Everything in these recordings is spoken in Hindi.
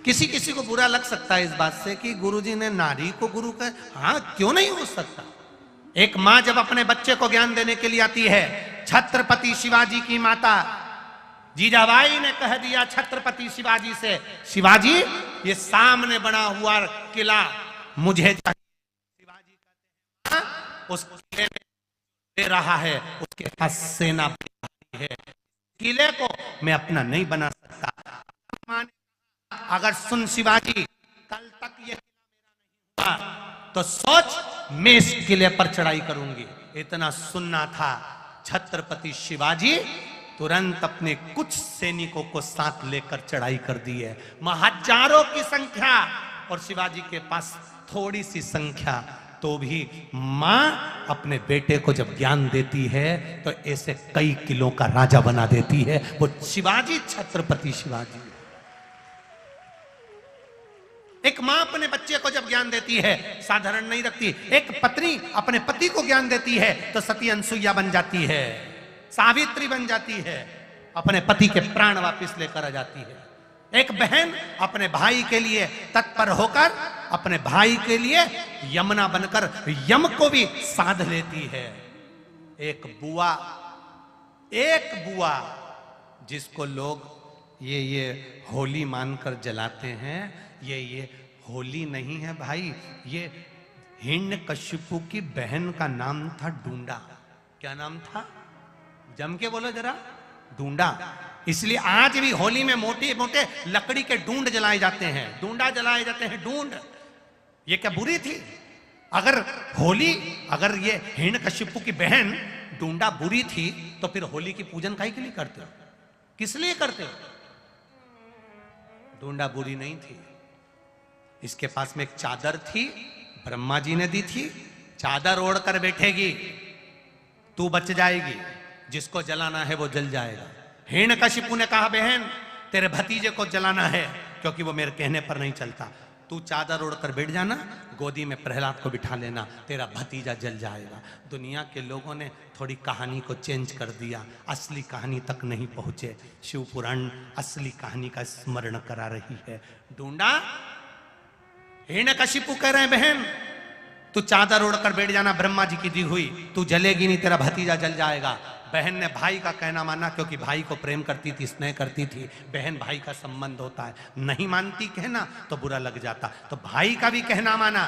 किसी किसी को बुरा लग सकता है इस बात से कि गुरुजी ने नारी को गुरु कहा। हाँ, क्यों नहीं हो सकता। एक मां जब अपने बच्चे को ज्ञान देने के लिए आती है, छत्रपति शिवाजी की माता जीजाबाई ने कह दिया छत्रपति शिवाजी से, शिवाजी ये सामने बना हुआ किला मुझे चाहिए। शिवाजी कहते हैं उस किले में दे रहा है, उसके पास सेना है, किले को मैं अपना नहीं बना सकता। अगर सुन शिवाजी, कल तक ये किला मेरा नहीं हुआ तो सोच मैं इस किले पर चढ़ाई करूंगी। इतना सुनना था। छत्रपति शिवाजी तुरंत अपने कुछ सैनिकों को साथ लेकर चढ़ाई कर दी है, हजारों की संख्या, और शिवाजी के पास थोड़ी सी संख्या, तो भी मां अपने बेटे को जब ज्ञान देती है तो ऐसे कई किलों का राजा बना देती है। वो शिवाजी, छत्रपति शिवाजी। एक मां अपने बच्चे को जब ज्ञान देती है साधारण नहीं रखती। एक पत्नी अपने पति को ज्ञान देती है तो सती अनसुईया बन जाती है, सावित्री बन जाती है, अपने पति के प्राण वापस लेकर आ जाती है। एक बहन अपने भाई के लिए तत्पर होकर अपने भाई के लिए यमुना बनकर यम को भी साध लेती है। एक बुआ जिसको लोग ये होली मानकर जलाते हैं, ये होली नहीं है भाई, ये हिरण्यकशिपु की बहन का नाम था डूंडा। क्या नाम था? जम के बोलो जरा। डूंडा। इसलिए आज भी होली में मोटे मोटे लकड़ी के डूंड जलाए जाते हैं, डूंडा जलाए जाते हैं, डूंड। ये क्या बुरी थी? अगर ये हिरण्यकशिपु की बहन डूंडा बुरी थी तो फिर होली की पूजन काहे के लिए करते हो? किस लिए करते हो? डूंडा बुरी नहीं थी। इसके पास में एक चादर थी, ब्रह्मा जी ने दी थी। चादर ओढ़ कर बैठेगी, तू बच जाएगी, जिसको जलाना है वो जल जाएगा। हिरण्यकशिपु ने कहा बहन तेरे भतीजे को जलाना है क्योंकि वो मेरे कहने पर नहीं चलता, तू चादर ओढ़कर बैठ जाना, गोदी में प्रहलाद को बिठा लेना, तेरा भतीजा जल जाएगा। दुनिया के लोगों ने थोड़ी कहानी को चेंज कर दिया, असली कहानी तक नहीं पहुंचे। शिव पुराण असली कहानी का स्मरण करा रही है। डूंडा, हिरण्यकशिपु कह रहे हैं बहन तू चादर ओढ़कर बैठ जाना, ब्रह्मा जी की दी हुई, तू जलेगी नहीं, तेरा भतीजा जल जाएगा। बहन ने भाई का कहना माना क्योंकि भाई को प्रेम करती थी, स्नेह करती थी। बहन भाई का संबंध होता है, नहीं मानती कहना तो बुरा लग जाता, तो भाई का भी कहना माना।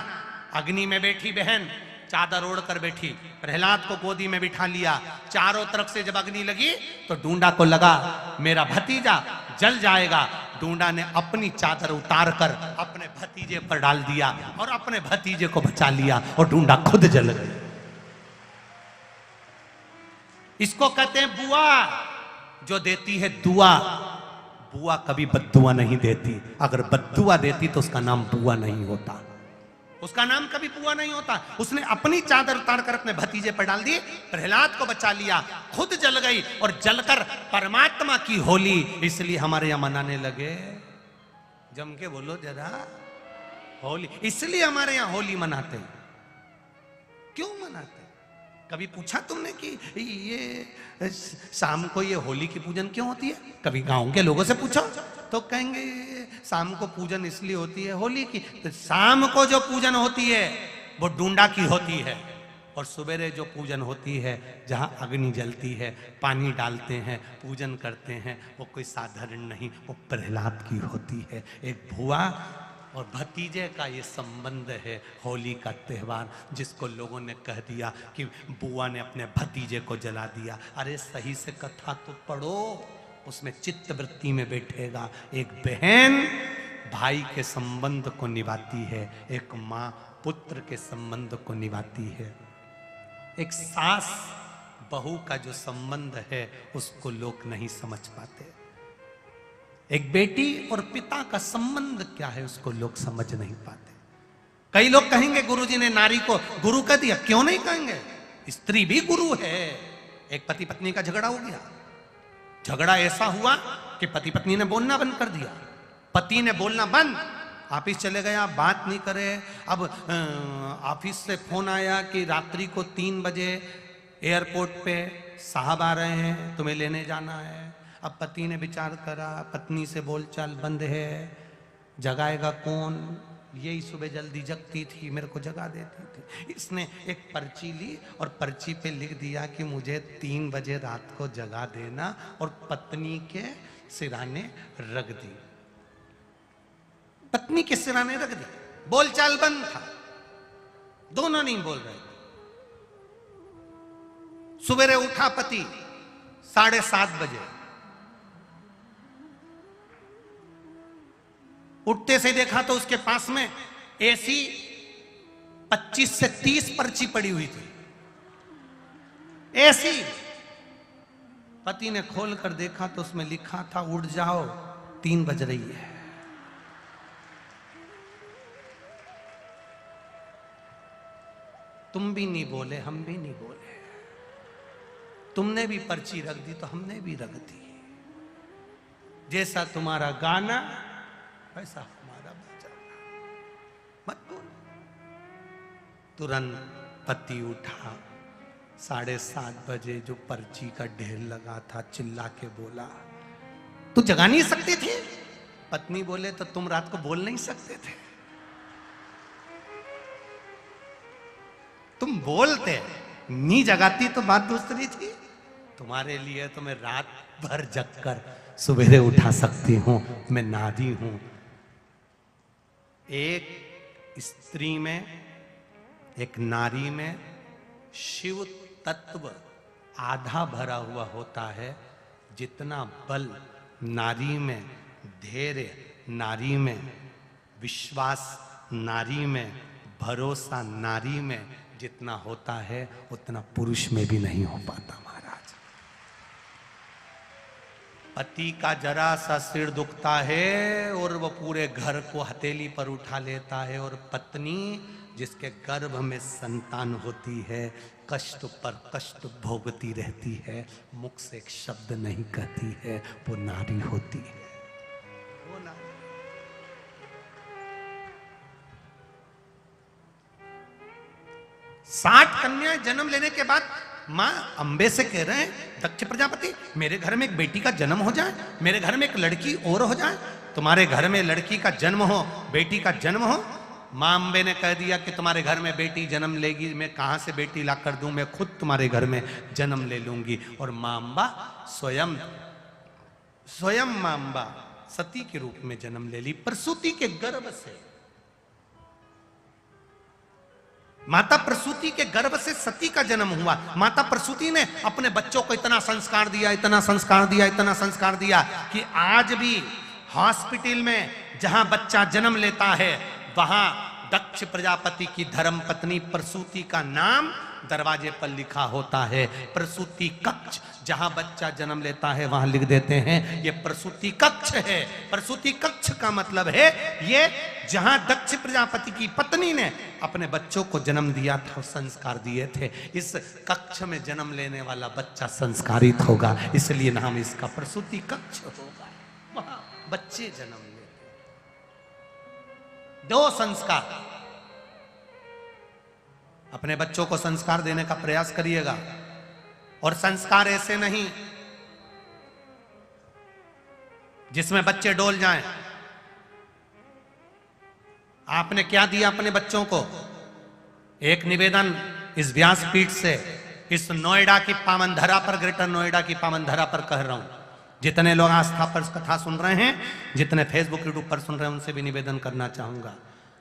अग्नि में बैठी बहन, चादर ओढ़ कर बैठी, प्रहलाद को गोदी में बिठा लिया। चारों तरफ से जब अग्नि लगी तो डूंडा को लगा मेरा भतीजा जल जाएगा। डूंडा ने अपनी चादर उतार कर अपने भतीजे पर डाल दिया और अपने भतीजे को बचा लिया और डूंडा खुद जल गई। इसको कहते हैं बुआ, जो देती है दुआ। बुआ कभी बद्दुआ नहीं देती, अगर बद्दुआ देती तो उसका नाम बुआ नहीं होता, उसका नाम कभी बुआ नहीं होता। उसने अपनी चादर उतार कर अपने भतीजे पर डाल दी, प्रहलाद को बचा लिया, खुद जल गई और जलकर परमात्मा की होली इसलिए हमारे यहां मनाने लगे। जम के बोलो जरा, होली इसलिए हमारे यहां होली मनाते हैं। क्यों मनाते? कभी पूछा तुमने कि ये शाम को ये होली की पूजन क्यों होती है? कभी गांव के लोगों से पूछो तो कहेंगे शाम को पूजन इसलिए होती है होली की। तो शाम को जो पूजन होती है वो डूंडा की होती है, और सवेरे जो पूजन होती है जहां अग्नि जलती है, पानी डालते हैं, पूजन करते हैं, वो कोई साधारण नहीं, वो प्रहलाद की होती है। एक बुआ और भतीजे का ये संबंध है, होली का त्यौहार, जिसको लोगों ने कह दिया कि बुआ ने अपने भतीजे को जला दिया। अरे सही से कथा तो पढ़ो, उसमें चित्त वृत्ति में बैठेगा। एक बहन भाई के संबंध को निभाती है, एक माँ पुत्र के संबंध को निभाती है। एक सास बहू का जो संबंध है उसको लोग नहीं समझ पाते। एक बेटी और पिता का संबंध क्या है उसको लोग समझ नहीं पाते। कई लोग कहेंगे गुरुजी ने नारी को गुरु कह दिया, क्यों नहीं कहेंगे? स्त्री भी गुरु है। एक पति पत्नी का झगड़ा हो गया, झगड़ा ऐसा हुआ कि पति पत्नी ने बोलना बंद कर दिया। पति ने बोलना बंद, ऑफिस चले गया, बात नहीं करे। अब ऑफिस से फोन आया कि रात्रि को 3 बजे एयरपोर्ट पे साहब आ रहे हैं, तुम्हें लेने जाना है। अब पति ने विचार करा, पत्नी से बोलचाल बंद है, जगाएगा कौन? यही सुबह जल्दी जगती थी, मेरे को जगा देती थी। इसने एक पर्ची ली और पर्ची पे लिख दिया कि मुझे 3 बजे रात को जगा देना, और पत्नी के सिराने रख दी। पत्नी के सिराने रख दी। बोलचाल बंद था, दोनों नहीं बोल रहे थे। सवेरे उठा पति 7:30 बजे, उठते से देखा तो उसके पास में ऐसी 25 से 30 पर्ची पड़ी हुई थी, ऐसी। पति ने खोल कर देखा तो उसमें लिखा था, उठ जाओ 3 बज रही है। तुम भी नहीं बोले, हम भी नहीं बोले। तुमने भी पर्ची रख दी तो हमने भी रख दी। जैसा तुम्हारा गाना वैसा हमारा बजाना। मत बोल। तुरंत पति उठा, 7:30 बजे जो पर्ची का ढेर लगा था, चिल्ला के बोला, तू जगा नहीं सकती थी? पत्नी बोले, तो तुम रात को बोल नहीं सकते थे? तुम बोलते, नहीं जगाती तो बात दूसरी थी। तुम्हारे लिए तो मैं रात भर जगकर सवेरे उठा सकती हूं, मैं नारी हूं। एक स्त्री में, एक नारी में शिव तत्व आधा भरा हुआ होता है। जितना बल नारी में, धैर्य नारी में, विश्वास नारी में, भरोसा नारी में जितना होता है, उतना पुरुष में भी नहीं हो पाता महाराज। पति का जरा सा सिर दुखता है और वो पूरे घर को हथेली पर उठा लेता है, और पत्नी जिसके गर्भ में संतान होती है, कष्ट पर कष्ट भोगती रहती है, मुख से एक शब्द नहीं कहती है, वो नारी होती है। वो नारी। 60 कन्याएं जन्म लेने के बाद मां अंबे से कह रहे हैं, दक्ष प्रजापति मेरे घर में एक बेटी का जन्म हो जाए, मेरे घर में एक लड़की और हो जाए। तुम्हारे घर में लड़की का जन्म हो, बेटी का जन्म हो। मां अंबे ने कह दिया कि तुम्हारे घर में बेटी जन्म लेगी, मैं कहां से बेटी ला कर दूं, मैं खुद तुम्हारे घर में जन्म ले लूंगी। और मां अंबा स्वयं मां अंबा सती के रूप में जन्म ले ली, प्रसूति के गर्भ से। माता प्रसूति के गर्भ से सती का जन्म हुआ। माता प्रसूति ने अपने बच्चों को इतना संस्कार दिया, इतना संस्कार दिया, इतना संस्कार दिया कि आज भी हॉस्पिटल में जहां बच्चा जन्म लेता है, वहां दक्ष प्रजापति की धर्मपत्नी प्रसूति का नाम दरवाजे पर लिखा होता है। प्रसूति कक्ष, जहां बच्चा जन्म लेता है वहां लिख देते हैं ये प्रसूति कक्ष है। प्रसूति कक्ष का मतलब है ये जहां दक्ष प्रजापति की पत्नी ने अपने बच्चों को जन्म दिया था, संस्कार दिए थे। इस कक्ष में जन्म लेने वाला बच्चा संस्कारित होगा, इसलिए नाम इसका प्रसूति कक्ष होगा। वहां बच्चे जन्म लेते। 2 संस्कार। अपने बच्चों को संस्कार देने का प्रयास करिएगा, और संस्कार ऐसे नहीं जिसमें बच्चे डोल जाएं। आपने क्या दिया अपने बच्चों को? एक निवेदन इस व्यासपीठ से, इस नोएडा की पावन धरा पर, ग्रेटर नोएडा की पावन धरा पर कह रहा हूं। जितने लोग आस्था पर कथा सुन रहे हैं, जितने फेसबुक यूट्यूब पर सुन रहे हैं, उनसे भी निवेदन करना चाहूंगा,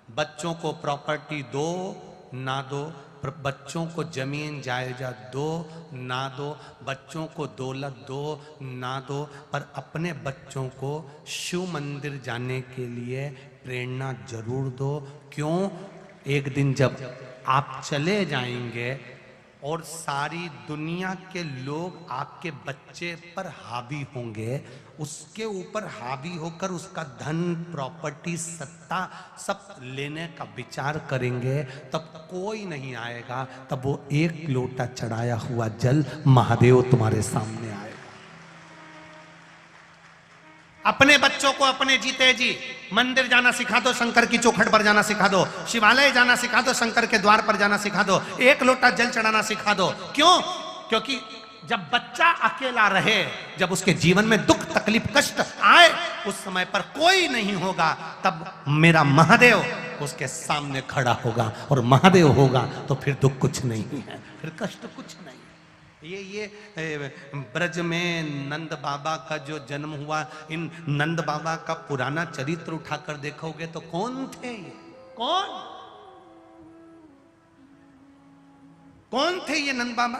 बच्चों को प्रॉपर्टी दो ना दो, बच्चों को जमीन जायदाद दो ना दो, बच्चों को दौलत दो ना दो, पर अपने बच्चों को शिव मंदिर जाने के लिए प्रेरणा जरूर दो। क्यों? एक दिन जब आप चले जाएंगे और सारी दुनिया के लोग आपके बच्चे पर हावी होंगे, उसके ऊपर हावी होकर उसका धन, प्रॉपर्टी, सत्ता सब लेने का विचार करेंगे, तब कोई नहीं आएगा। तब वो एक लोटा चढ़ाया हुआ जल महादेव तुम्हारे सामने आएगा। अपने बच्चों को अपने जीते जी मंदिर जाना सिखा दो, शंकर की चौखट पर जाना सिखा दो, शिवालय जाना सिखा दो, शंकर के द्वार पर जाना सिखा दो, एक लोटा जल चढ़ाना सिखा दो। क्यों? क्योंकि जब बच्चा अकेला रहे, जब उसके जीवन में दुख तकलीफ तकलीफ कष्ट आए उस समय पर कोई नहीं होगा, तब मेरा महादेव उसके सामने खड़ा होगा, और महादेव होगा तो फिर दुख कुछ नहीं है, फिर कष्ट कुछ नहीं। ये ब्रज में नंद बाबा का जो जन्म हुआ, इन नंद बाबा का पुराना चरित्र उठाकर देखोगे तो कौन थे ये? कौन थे ये नंद बाबा?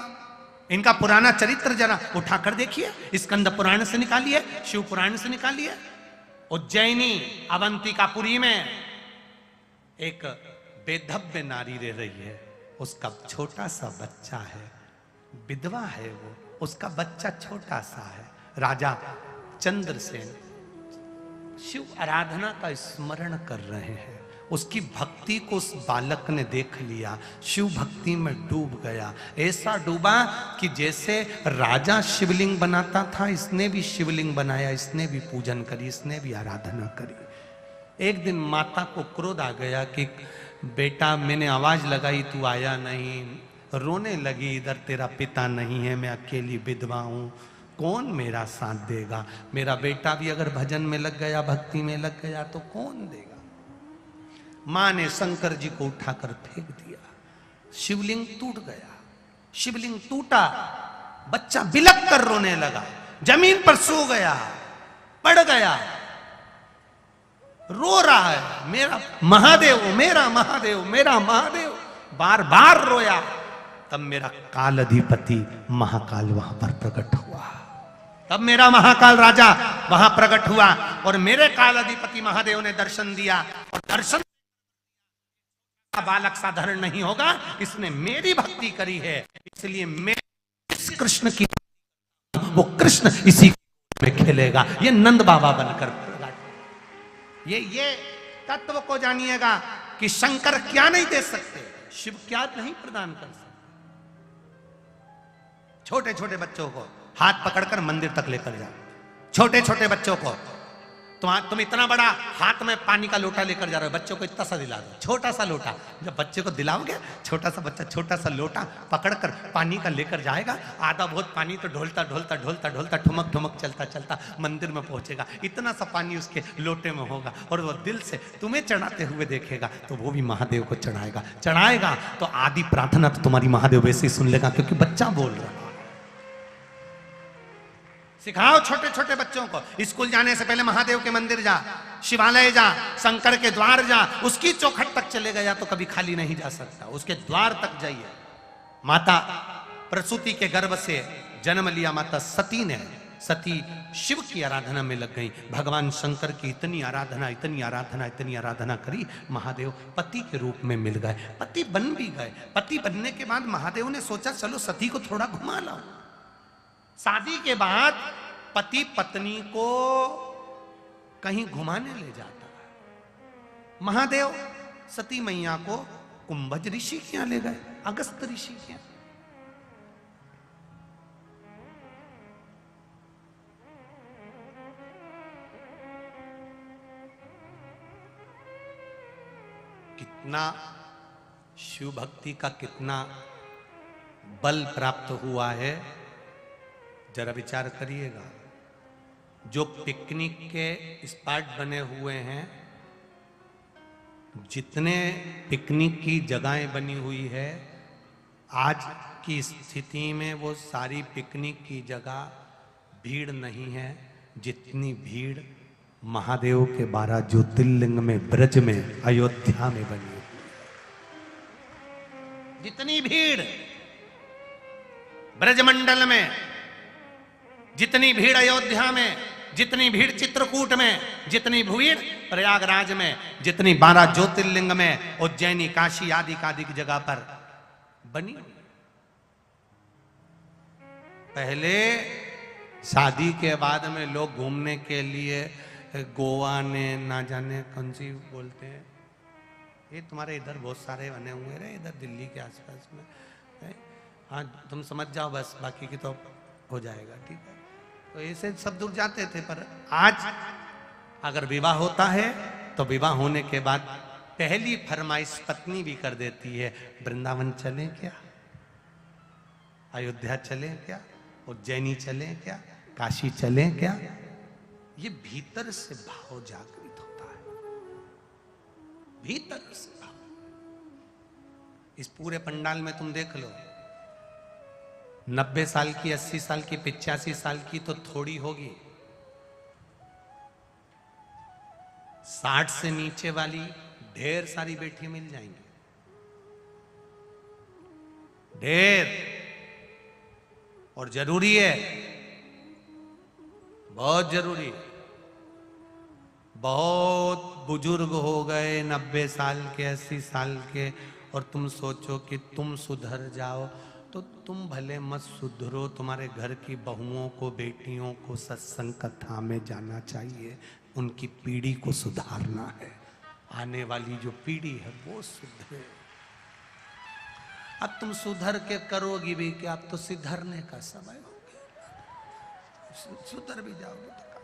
इनका पुराना चरित्र जरा उठाकर देखिए, स्कंद पुराण से निकालिए, शिव पुराण से निकालिए। उज्जैनी अवंतिकापुरी में एक बेधव्य नारी रह रही है, उसका छोटा सा बच्चा है, विधवा है वो, उसका बच्चा छोटा सा है। राजा चंद्रसेन शिव आराधना का स्मरण कर रहे हैं, उसकी भक्ति को उस बालक ने देख लिया, शिव भक्ति में डूब गया। ऐसा डूबा कि जैसे राजा शिवलिंग बनाता था, इसने भी शिवलिंग बनाया, इसने भी पूजन करी, इसने भी आराधना करी। एक दिन माता को क्रोध आ गया कि बेटा मैंने आवाज लगाई तू आया नहीं, रोने लगी, इधर तेरा पिता नहीं है, मैं अकेली विधवा हूं, कौन मेरा साथ देगा? मेरा बेटा भी अगर भजन में लग गया, भक्ति में लग गया तो कौन देगा? मां ने शंकर जी को उठाकर फेंक दिया, शिवलिंग टूट गया। शिवलिंग टूटा, बच्चा बिलक कर रोने लगा, जमीन पर सो गया, पड़ गया, रो रहा है, मेरा महादेव, मेरा महादेव, मेरा महादेव, बार बार रोया। तब मेरा काल अधिपति महाकाल वहां पर प्रकट हुआ, तब मेरा महाकाल राजा वहां प्रकट हुआ, और मेरे काल अधिपति महादेव ने दर्शन दिया, और दर्शन बालक साधारण नहीं होगा, इसने मेरी भक्ति करी है, इसलिए मैं इस कृष्ण की, वो कृष्ण इसी में खेलेगा। ये नंद बाबा बनकर ये तत्व को जानिएगा कि शंकर क्या नहीं दे सकते, शिव क्या नहीं प्रदान कर सकते। छोटे छोटे बच्चों को हाथ पकड़कर मंदिर तक लेकर जाओ, छोटे छोटे बच्चों को, तुम इतना बड़ा हाथ में पानी का लोटा लेकर जा रहे हो, बच्चों को इतना सा दिला दो, छोटा सा लोटा। जब बच्चे को दिलाओगे, छोटा सा बच्चा छोटा सा लोटा पकड़कर पानी का लेकर जाएगा, आधा बहुत पानी तो ढोलता ढोलता ढोलता ढोलता ठुमक ठुमक चलता चलता मंदिर में पहुंचेगा, इतना सा पानी उसके लोटे में होगा, और वो दिल से तुम्हें चढ़ाते हुए देखेगा तो वो भी महादेव को चढ़ाएगा तो आदि प्रार्थना तो तुम्हारी महादेव वैसे ही सुन लेगा, क्योंकि बच्चा बोल रहा है। सिखाओ छोटे छोटे बच्चों को, स्कूल जाने से पहले महादेव के मंदिर जा, शिवालय जा, शंकर के द्वार जा, उसकी चौखट तक चले गया तो कभी खाली नहीं जा सकता, उसके द्वार तक जाइए। माता प्रसूति के गर्भ से जन्म लिया माता सती ने, सती शिव की आराधना में लग गई, भगवान शंकर की इतनी आराधना इतनी आराधना इतनी आराधना करी, महादेव पति के रूप में मिल गए, पति बन भी गए। पति बनने के बाद महादेव ने सोचा चलो सती को थोड़ा घुमा लाओ। शादी के बाद पति पत्नी को कहीं घुमाने ले जाता है। महादेव सती मैया को कुंभज ऋषि के यहां ले गए, अगस्त ऋषि के यहां। कितना शिव भक्ति का कितना बल प्राप्त हुआ है, जरा विचार करिएगा। जो पिकनिक के स्पॉट बने हुए हैं, जितने पिकनिक की जगहें बनी हुई है, आज की स्थिति में वो सारी पिकनिक की जगह भीड़ नहीं है जितनी भीड़ महादेव के 12 ज्योतिर्लिंग में ब्रज में अयोध्या में बनी हुई। जितनी भीड़ ब्रजमंडल में, जितनी भीड़ अयोध्या में, जितनी भीड़ चित्रकूट में, जितनी भीड़ प्रयागराज में, जितनी 12 ज्योतिर्लिंग में, उज्जैनी काशी आदि की जगह पर बनी। पहले शादी के बाद में लोग घूमने के लिए गोवा ने ना जाने कौन सी बोलते हैं, ये तुम्हारे इधर बहुत सारे बने हुए रहे, इधर दिल्ली के आसपास में। हाँ तुम समझ जाओ बस, बाकी की तो हो जाएगा, ठीक है। तो ऐसे सब दूर जाते थे, पर आज अगर विवाह होता है तो विवाह होने के बाद पहली फरमाइश पत्नी भी कर देती है, वृंदावन चलें क्या, अयोध्या चलें क्या, उज्जैनी चलें क्या, काशी चलें क्या। ये भीतर से भाव जागृत होता है, भीतर से भाव। इस पूरे पंडाल में तुम देख लो, 90 साल की, 80 साल की, 85 साल की तो थोड़ी होगी, 60 से नीचे वाली ढेर सारी बेटी मिल जाएंगी, ढेर। और जरूरी है, बहुत जरूरी है। बहुत बुजुर्ग हो गए 90 साल के, 80 साल के, और तुम सोचो कि तुम सुधर जाओ, तो तुम भले मत सुधरो, तुम्हारे घर की बहुओं को, बेटियों को सत्संग कथा में जाना चाहिए, उनकी पीढ़ी को सुधारना है, आने वाली जो पीढ़ी है वो सुधरे। अब तुम सुधर के करोगी भी कि अब तो सुधरने का समय हो गया, सुधर भी जाओगे तो क्या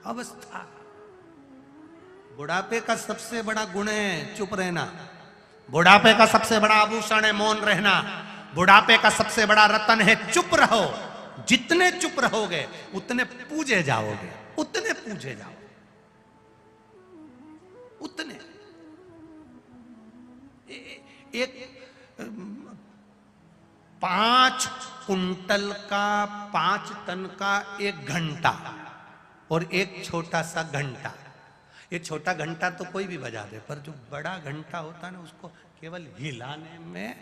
अवस्था। बुढ़ापे का सबसे बड़ा गुण है चुप रहना, बुढ़ापे का सबसे बड़ा आभूषण है मौन रहना, बुढ़ापे का सबसे बड़ा रतन है चुप रहो। जितने चुप रहोगे उतने पूजे जाओगे, उतने पूजे जाओगे, उतने। एक 5 कुंटल का, 5 टन का एक घंटा और एक छोटा सा घंटा, ये छोटा घंटा तो कोई भी बजा दे, पर जो बड़ा घंटा होता है ना, उसको केवल हिलाने में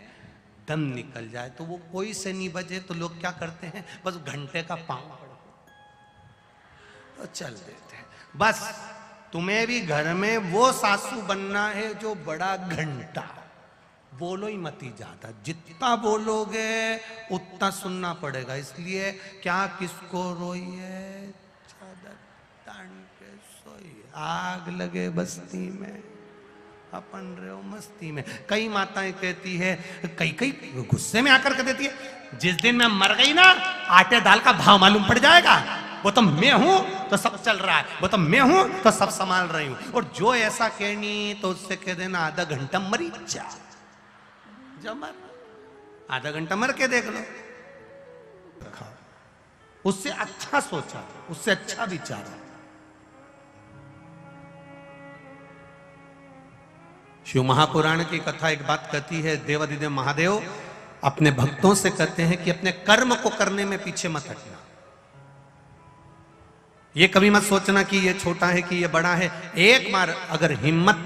दम निकल जाए तो वो कोई से नहीं बजे, तो लोग क्या करते हैं, बस घंटे का पांव पड़ते तो चल देते हैं। बस तुम्हें भी घर में वो सासू बनना है जो बड़ा घंटा, बोलो ही मती ज्यादा, जितना बोलोगे उतना सुनना पड़ेगा। इसलिए क्या किसको रोइए, चादर तान के सोइए, आग लगे बस्ती में, अपन रहो मस्ती में। कई माताएं कहती है, कई गुस्से में आकर के देती है, जिस दिन मैं मर गई ना, आटे दाल का भाव मालूम पड़ जाएगा, वो तो मैं हूं तो सब चल रहा है, वो तो मैं हूं तो सब संभाल रही हूं। और जो ऐसा कहनी तो उससे कह देना आधा घंटा मरी जा, जमर आधा घंटा मर के देख लो, उससे अच्छा सोचा, उससे अच्छा विचारा। शिव महापुराण की कथा एक बात कहती है, देवाधिदेव महादेव अपने भक्तों से कहते हैं कि अपने कर्म को करने में पीछे मत हटना। ये कभी मत सोचना कि ये छोटा है कि ये बड़ा है। एक बार अगर हिम्मत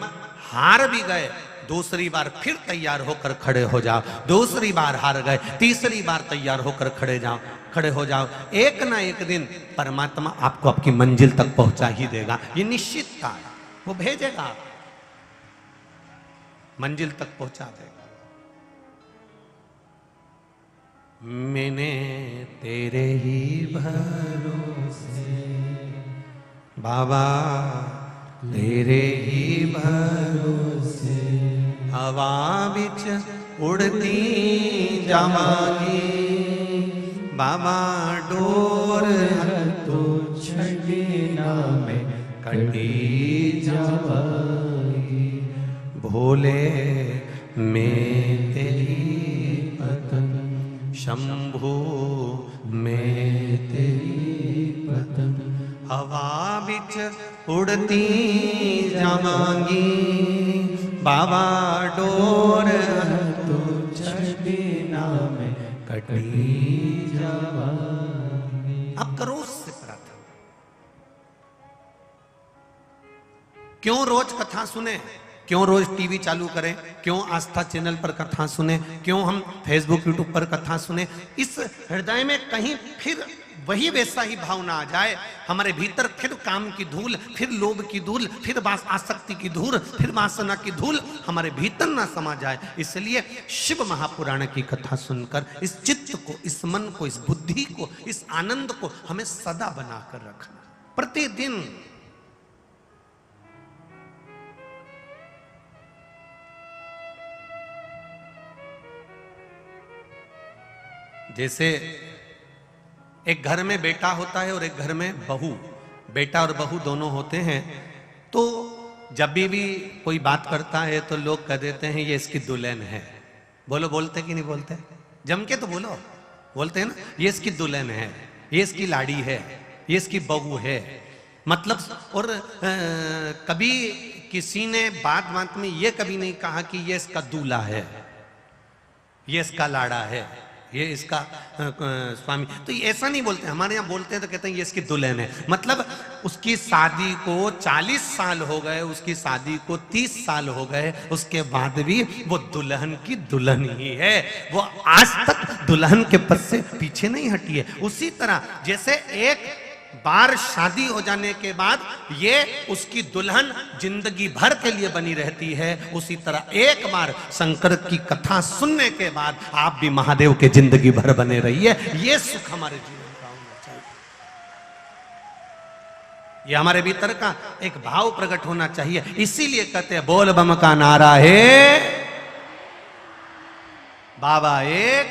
हार भी गए, दूसरी बार फिर तैयार होकर खड़े हो जाओ, दूसरी बार हार गए, तीसरी बार तैयार होकर खड़े हो जाओ। एक ना एक दिन परमात्मा आपको आपकी मंजिल तक पहुंचा ही देगा, ये निश्चित था, वो भेजेगा, मंजिल तक पहुंचा देगा। मैंने तेरे ही भरोसे बाबा, तेरे ही भरोसे हवा बिच उड़ती जावांगी, बाबा डोर तो छड़ना में कटी जावांगी, भोले मैं तेरी पतंग, शंभू मैं तेरी पतंग, हवा बिच उड़ती जावांगी, बाबा डोर तो छड़ना में कटी जावांगी। अब करो उससे प्रार्थना। क्यों रोज कथा सुने, क्यों रोज टीवी चालू करें, क्यों आस्था चैनल पर कथा सुने, क्यों हम फेसबुक यूट्यूब पर कथा सुने? इस हृदय में कहीं फिर वही वैसा ही भाव ना आ जाए, हमारे भीतर फिर काम की धूल, फिर लोभ की धूल, फिर आसक्ति की धूल, फिर वासना की धूल हमारे भीतर ना समा जाए। इसलिए शिव महापुराण की कथा सुनकर इस चित्त को, इस मन को, इस बुद्धि को, इस आनंद को हमें सदा बनाकर रखना प्रतिदिन। जैसे एक घर में बेटा होता है और एक घर में बहू, बेटा और बहू दोनों होते हैं, तो जब भी कोई बात करता है तो लोग कह देते हैं ये इसकी दुल्हन है। बोलो, बोलते कि नहीं बोलते? जम के तो बोलो, बोलते हैं ना, ये इसकी दुल्हन है, ये इसकी लाड़ी है, ये इसकी बहू है। मतलब और कभी किसी ने बात बात में ये कभी नहीं कहा कि ये इसका दूल्हा है, ये इसका लाड़ा है, ये इसका स्वामी। तो ऐसा नहीं बोलते, हमारे यहाँ बोलते हैं तो कहते हैं ये इसकी दुल्हन है। मतलब उसकी शादी को 40 साल हो गए, उसकी शादी को 30 साल हो गए, उसके बाद भी वो दुल्हन की दुल्हन ही है। वो आज तक दुल्हन के पद से पीछे नहीं हटी है। उसी तरह जैसे एक बार शादी हो जाने के बाद ये उसकी दुल्हन जिंदगी भर के लिए बनी रहती है, उसी तरह एक बार शंकर की कथा सुनने के बाद आप भी महादेव के जिंदगी भर बने रहिए। ये सुख हमारे जीवन का होना चाहिए, ये हमारे भीतर का एक भाव प्रकट होना चाहिए। इसीलिए कहते हैं बोल बम का नारा है, बाबा एक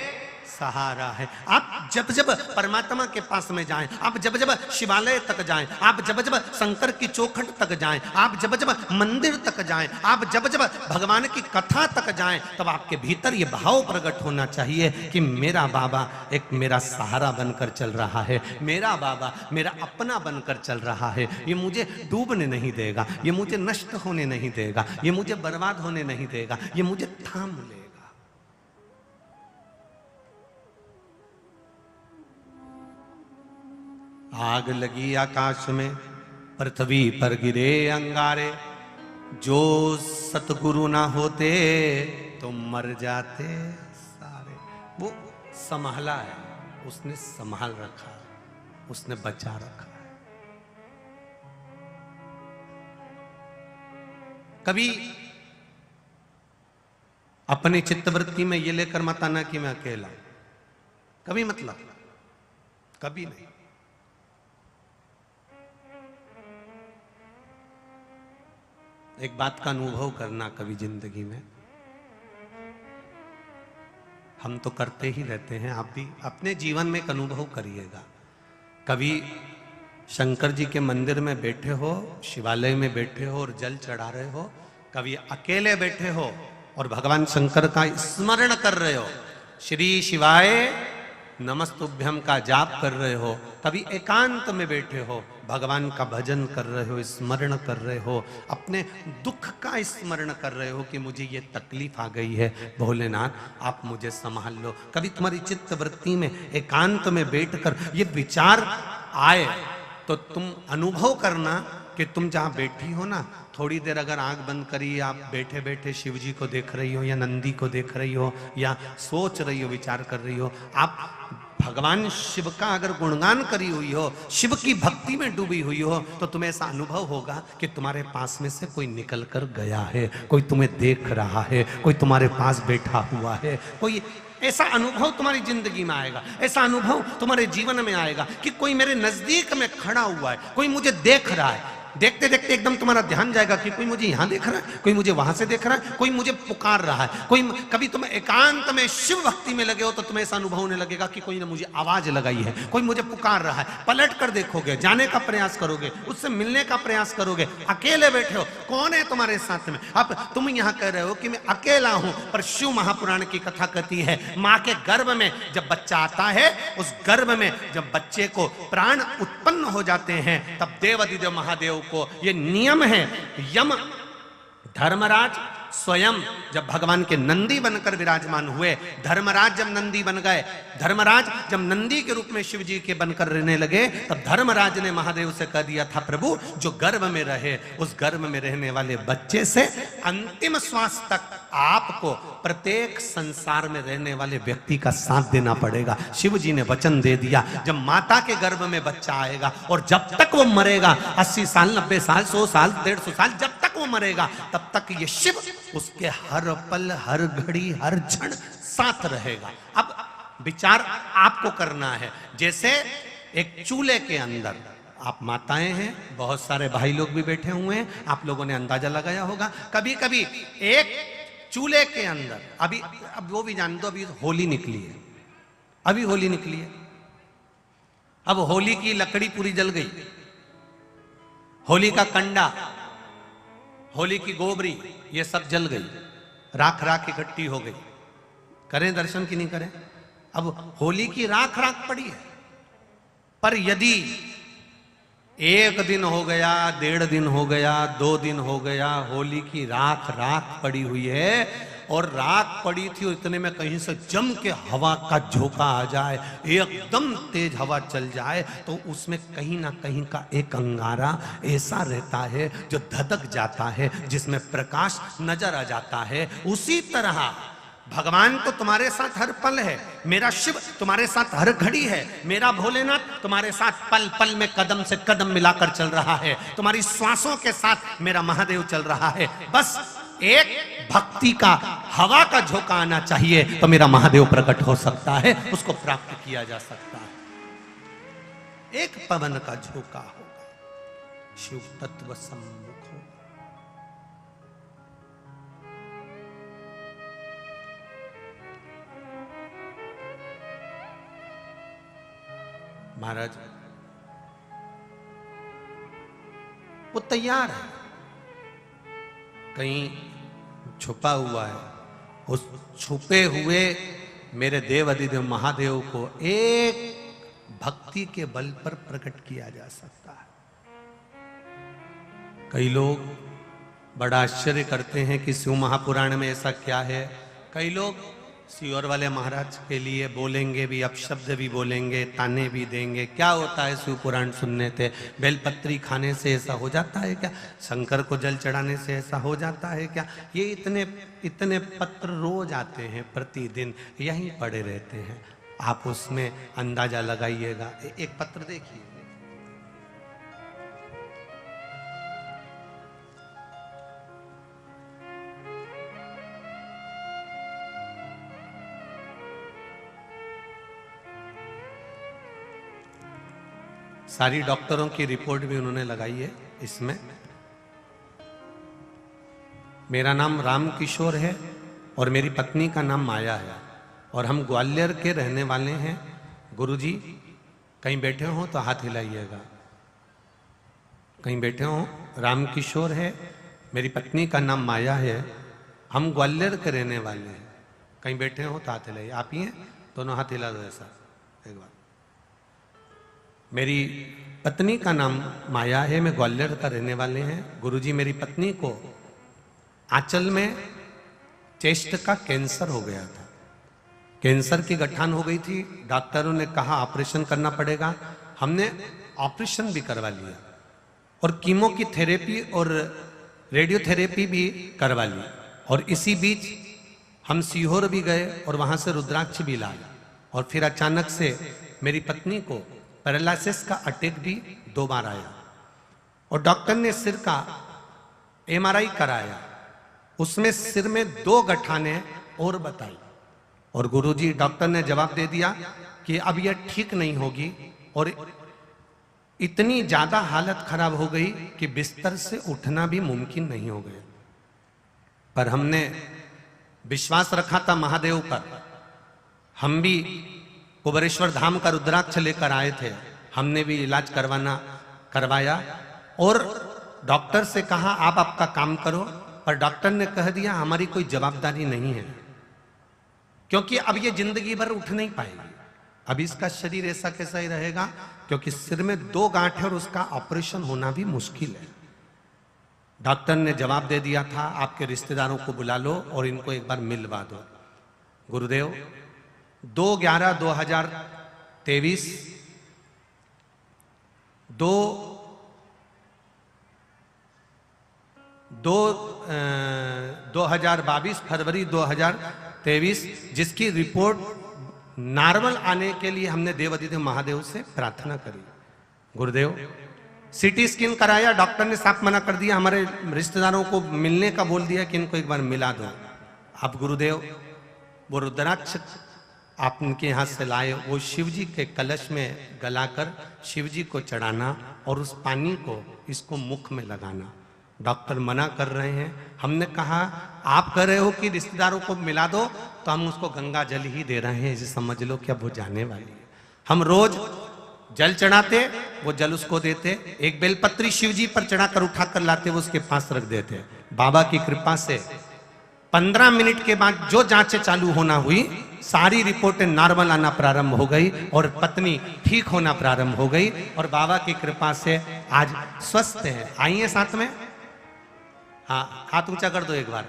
सहारा है। आप जब जब परमात्मा के पास में जाएं, आप जब जब शिवालय तक जाएं, आप जब जब शंकर की चौखट तक जाएं, आप जब जब मंदिर तक जाएं, आप जब जब भगवान की कथा तक जाएं, तब आपके भीतर ये भाव प्रकट होना चाहिए कि मेरा बाबा एक मेरा सहारा बनकर चल रहा है, मेरा बाबा मेरा अपना बनकर चल रहा है। ये मुझे डूबने नहीं देगा, ये मुझे नष्ट होने नहीं देगा, ये मुझे बर्बाद होने नहीं देगा, ये मुझे थाम लेगा। आग लगी आकाश में, पृथ्वी पर गिरे अंगारे, जो सतगुरु ना होते तो मर जाते सारे। वो संभाला है, उसने संभाल रखा है, उसने बचा रखा है। कभी अपनी चित्तवृत्ति में ये लेकर मत आना कि मैं अकेला, कभी मतलब कभी नहीं। एक बात का अनुभव करना कभी जिंदगी में, हम तो करते ही रहते हैं, आप भी अपने जीवन में एक अनुभव करिएगा। कभी शंकर जी के मंदिर में बैठे हो, शिवालय में बैठे हो और जल चढ़ा रहे हो, कभी अकेले बैठे हो और भगवान शंकर का स्मरण कर रहे हो, श्री शिवाय नमस्तुभ्यम का जाप कर रहे हो, कभी एकांत में बैठे हो, भगवान का भजन कर रहे हो, स्मरण कर रहे हो, अपने दुख का स्मरण कर रहे हो कि मुझे ये तकलीफ आ गई है, भोलेनाथ आप मुझे संभाल लो। कभी तुम्हारी चित्त वृत्ति में एकांत में बैठकर ये विचार आए तो तुम अनुभव करना कि तुम जहां बैठी हो ना, थोड़ी देर अगर आंख बंद करी, आप बैठे बैठे शिव जी को देख रही हो या नंदी को देख रही हो या सोच रही हो, विचार कर रही हो, आप भगवान शिव का अगर गुणगान करी हुई हो, शिव की भक्ति में डूबी हुई हो, तो तुम्हें ऐसा अनुभव होगा कि तुम्हारे पास में से कोई निकल कर गया है, कोई तुम्हें देख रहा है, कोई तुम्हारे पास बैठा हुआ है, कोई ऐसा अनुभव तुम्हारी जिंदगी में आएगा, ऐसा अनुभव तुम्हारे जीवन में आएगा कि कोई मेरे नजदीक में खड़ा हुआ है, कोई मुझे देख रहा है। देखते देखते एकदम तुम्हारा ध्यान जाएगा कि कोई मुझे यहां देख रहा है, कोई मुझे वहां से देख रहा है, कोई मुझे पुकार रहा है, कोई। कभी तुम एकांत में शिव भक्ति में लगे हो तो तुम्हें ऐसा अनुभव होने लगेगा कि कोई ने मुझे आवाज लगाई है, कोई मुझे पुकार रहा है। पलट कर देखोगे, जाने का प्रयास करोगे, उससे मिलने का प्रयास करोगे, अकेले बैठे हो, कौन है तुम्हारे साथ में? अब तुम यहां कह रहे हो कि मैं अकेला हूं, पर शिव महापुराण की कथा कहती है, मां के गर्भ में जब बच्चा आता है, उस गर्भ में जब बच्चे को प्राण उत्पन्न हो जाते हैं, तब देवाधिदेव महादेव को ये नियम है, यम धर्मराज स्वयं जब भगवान के नंदी बनकर विराजमान हुए, धर्मराज जब नंदी बन गए, धर्मराज जब नंदी के रूप में शिव जी के बनकर रहने लगे, तब धर्मराज ने महादेव से कह दिया था, प्रभु जो गर्भ में रहे, उस गर्भ में रहने वाले बच्चे से अंतिम श्वास तक आपको प्रत्येक संसार में रहने वाले व्यक्ति का साथ देना पड़ेगा। शिव जी ने वचन दे दिया, जब माता के गर्भ में बच्चा आएगा और जब तक वो मरेगा, 80 साल 90 साल 100 साल 150 साल, जब तक वो मरेगा तब तक ये शिव उसके हर पल हर घड़ी हर क्षण साथ रहेगा। अब विचार आपको करना है, जैसे एक चूल्हे के अंदर आप माताएं हैं, बहुत सारे भाई लोग भी बैठे हुए हैं, आप लोगों ने अंदाजा लगाया होगा, कभी कभी एक चूल्हे के अंदर, अभी अब वो भी जान दो, अभी होली निकली है, अभी होली निकली है, अब होली की लकड़ी पूरी जल गई, होली का कंडा, होली की गोबरी, ये सब जल गई, राख राख इकट्ठी हो गई, करें दर्शन की नहीं करें? अब होली की राख राख पड़ी है, पर यदि एक दिन हो गया, 1.5 दिन हो गया, 2 दिन हो गया, होली की राख राख पड़ी हुई है। और राख पड़ी थी और इतने में कहीं से जम के हवा का झोंका आ जाए, एकदम तेज हवा चल जाए, तो उसमें कहीं ना कहीं का एक अंगारा ऐसा रहता है जो धधक जाता है, जिसमें प्रकाश नजर आ जाता है। उसी तरह भगवान तो तुम्हारे साथ हर पल है, मेरा शिव तुम्हारे साथ हर घड़ी है, मेरा भोलेनाथ तुम्हारे साथ पल पल में कदम से कदम मिलाकर चल रहा है, तुम्हारी श्वासों के साथ मेरा महादेव चल रहा है। बस एक भक्ति का हवा का झोंका आना चाहिए तो मेरा महादेव प्रकट हो सकता है, उसको प्राप्त किया जा सकता है। एक पवन का झोंका होगा, शिव तत्व सम्मुख होगा। महाराज वो तैयार है, कहीं छुपा हुआ है। उस छुपे हुए मेरे देव अधिदेव महादेव को एक भक्ति के बल पर प्रकट किया जा सकता है। कई लोग बड़ा आश्चर्य करते हैं कि शिव महापुराण में ऐसा क्या है। कई लोग सियोर वाले महाराज के लिए बोलेंगे भी, अपशब्द भी बोलेंगे, ताने भी देंगे। क्या होता है शिव पुराण सुनने से? बेलपत्री खाने से ऐसा हो जाता है क्या? शंकर को जल चढ़ाने से ऐसा हो जाता है क्या? ये इतने पत्र रोज आते हैं, प्रतिदिन यहीं पड़े रहते हैं। आप उसमें अंदाजा लगाइएगा। एक पत्र देखिए, सारी डॉक्टरों की रिपोर्ट भी उन्होंने लगाई है इसमें। मेरा नाम राम किशोर है और मेरी पत्नी का नाम माया है और हम ग्वालियर के रहने वाले हैं। गुरुजी कहीं बैठे हो तो हाथ हिलाइएगा। कहीं बैठे हो? राम किशोर है, मेरी पत्नी का नाम माया है, हम ग्वालियर के रहने वाले हैं। कहीं बैठे हो तो हाथ हिलाइए। आप ही हैं? दोनों हाथ हिला दो ऐसा एक बार। मेरी पत्नी का नाम माया है, मैं ग्वालियर का रहने वाले हैं। गुरुजी मेरी पत्नी को आंचल में चेस्ट का कैंसर हो गया था, कैंसर की गठान हो गई थी। डॉक्टरों ने कहा ऑपरेशन करना पड़ेगा। हमने ऑपरेशन भी करवा लिया और कीमो की थेरेपी और रेडियोथेरेपी भी करवा ली। और इसी बीच हम सीहोर भी गए और वहां से रुद्राक्ष भी लाए। और फिर अचानक से मेरी पत्नी को पैरालिसिस का अटैक भी 2 बार आया और डॉक्टर ने सिर का MRI कराया, उसमें सिर में 2 गठानें और बताई। और गुरुजी डॉक्टर ने जवाब दे दिया कि अब यह ठीक नहीं होगी। और इतनी ज्यादा हालत खराब हो गई कि बिस्तर से उठना भी मुमकिन नहीं हो गया। पर हमने विश्वास रखा था महादेव पर। हम भी कुबेरेश्वर धाम का रुद्राक्ष लेकर आए थे, हमने भी इलाज करवाया और डॉक्टर से कहा आप आपका काम करो। पर डॉक्टर ने कह दिया हमारी कोई जवाबदारी नहीं है, क्योंकि अब ये जिंदगी भर उठ नहीं पाएगी। अब इसका शरीर ऐसा कैसा ही रहेगा, क्योंकि सिर में 2 गांठ है और उसका ऑपरेशन होना भी मुश्किल है। डॉक्टर ने जवाब दे दिया था आपके रिश्तेदारों को बुला लो और इनको एक बार मिलवा दो। गुरुदेव 2/11/2023 2022 फरवरी 2023 जिसकी रिपोर्ट नॉर्मल आने के लिए हमने देव अधिदेव महादेव से प्रार्थना करी। गुरुदेव CT स्कैन कराया, डॉक्टर ने साफ मना कर दिया, हमारे रिश्तेदारों को मिलने का बोल दिया कि इनको एक बार मिला दो। आप गुरुदेव वो रुद्राक्ष आप उनके यहाँ से लाए, वो शिवजी के कलश में गलाकर शिवजी को चढ़ाना और उस पानी को इसको मुख में लगाना। डॉक्टर मना कर रहे हैं। हमने कहा आप कह रहे हो कि रिश्तेदारों को मिला दो, तो हम उसको गंगा जल ही दे रहे हैं, इसे समझ लो कि अब वो जाने वाली है। हम रोज जल चढ़ाते, वो जल उसको देते, एक बेलपत्री शिवजी पर चढ़ाकर उठाकर लाते, वो उसके पास रख देते। बाबा की कृपा से 15 मिनट के बाद जो जांचें चालू होना हुई, सारी रिपोर्टें नॉर्मल आना प्रारंभ हो गई और पत्नी ठीक होना प्रारंभ हो गई और बाबा की कृपा से आज स्वस्थ है। आइए साथ में, हाँ हाथ ऊंचा कर दो एक बार।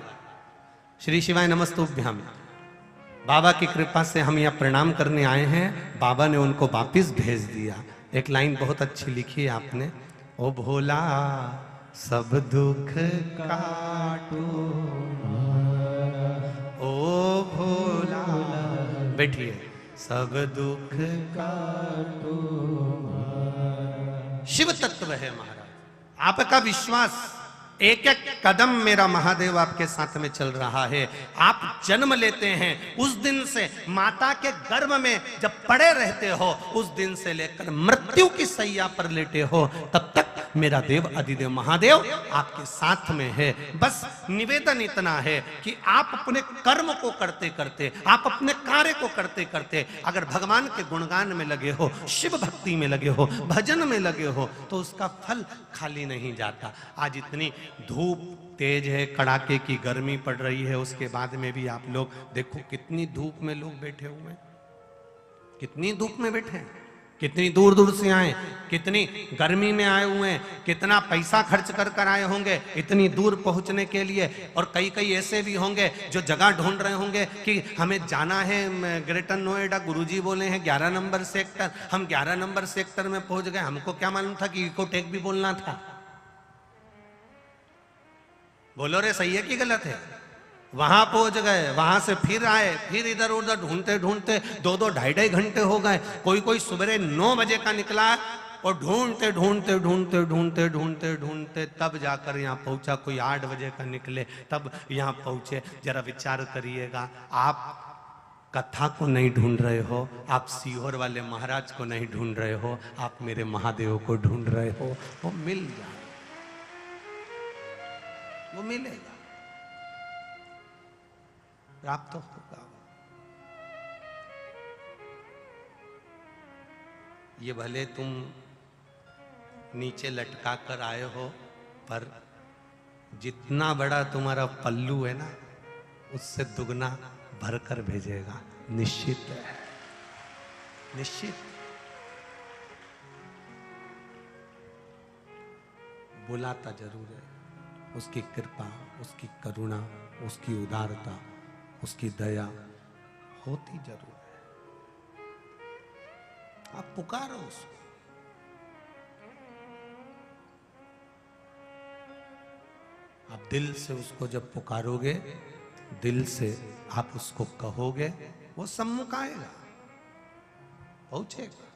श्री शिवाय नमस्तुभ्यम। बाबा की कृपा से हम यहाँ प्रणाम करने आए हैं, बाबा ने उनको वापिस भेज दिया। एक लाइन बहुत अच्छी लिखी है आपने, ओ भोला सब दुख काटो, ओ भोला, बैठिए, सब दुख काटो। शिव तत्व है महाराज। आपका विश्वास, एक एक कदम मेरा महादेव आपके साथ में चल रहा है। आप जन्म लेते हैं उस दिन से माता के गर्भ में जब पड़े रहते हो, उस दिन से लेकर मृत्यु की सैया पर लेटे हो, तब तक मेरा देव अधिदेव महादेव आपके साथ में है। बस निवेदन इतना है कि आप अपने कर्म को करते करते, आप अपने कार्य को करते करते अगर भगवान के गुणगान में लगे हो, शिव भक्ति में लगे हो, भजन में लगे हो, तो उसका फल खाली नहीं जाता। आज इतनी धूप तेज है, कड़ाके की गर्मी पड़ रही है, उसके बाद में भी आप लोग देखो कितनी धूप में लोग बैठे हुए हैं, कितनी धूप में बैठे हैं, कितनी दूर दूर से आए, कितनी गर्मी में आए हुए हैं, कितना पैसा खर्च कर कर आए होंगे इतनी दूर पहुंचने के लिए। और कई कई ऐसे भी होंगे जो जगह ढूंढ रहे होंगे कि हमें जाना है ग्रेटर नोएडा, गुरुजी बोले हैं 11 नंबर सेक्टर, हम 11 नंबर सेक्टर में पहुंच गए, हमको क्या मालूम था कि इकोटेक भी बोलना था। बोलो रे, सही है कि गलत है? वहां पहुंच गए, वहां से फिर आए, फिर इधर उधर ढूंढते ढूंढते 2-2 ढाई-ढाई घंटे हो गए। कोई कोई सुबह 9 बजे का निकला और ढूंढते ढूंढते ढूंढते ढूंढते ढूंढते ढूंढते तब जाकर यहाँ पहुंचा। कोई 8 बजे का निकले तब यहाँ पहुंचे। जरा विचार करिएगा, आप कथा को नहीं ढूंढ रहे हो, आप सीहोर वाले महाराज को नहीं ढूंढ रहे हो, आप मेरे महादेव को ढूंढ रहे हो। वो मिल जाए, वो मिलेगा, प्राप्त तो होगा। ये भले तुम नीचे लटका कर आए हो, पर जितना बड़ा तुम्हारा पल्लू है ना, उससे दुगना भरकर भेजेगा, निश्चित है, निश्चित। बुलाता जरूर है, उसकी कृपा, उसकी करुणा, उसकी उदारता, उसकी दया होती जरूर है। आप पुकारो उसको, आप दिल से उसको जब पुकारोगे, दिल से आप उसको कहोगे, वो सम्मुख आएगा, पहुंचेगा।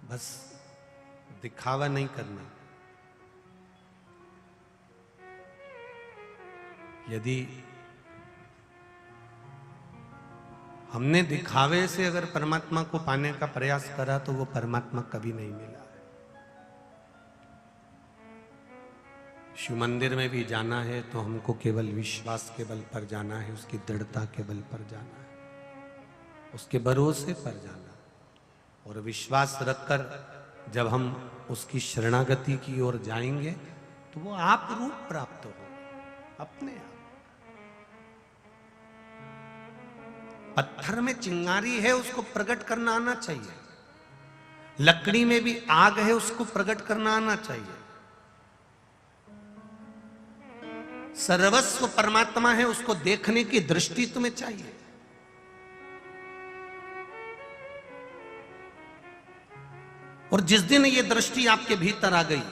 बस दिखावा नहीं करना। यदि हमने दिखावे से अगर परमात्मा को पाने का प्रयास करा तो वो परमात्मा कभी नहीं मिला है। शिव मंदिर में भी जाना है तो हमको केवल विश्वास के बल पर जाना है, उसकी दृढ़ता के बल पर जाना है, उसके भरोसे पर जाना। और विश्वास रखकर जब हम उसकी शरणागति की ओर जाएंगे तो वो आप रूप प्राप्त हो अपने आप। पत्थर में चिंगारी है, उसको प्रकट करना आना चाहिए। लकड़ी में भी आग है, उसको प्रकट करना आना चाहिए। सर्वस्व परमात्मा है, उसको देखने की दृष्टि तुम्हें चाहिए। और जिस दिन ये दृष्टि आपके भीतर आ गई,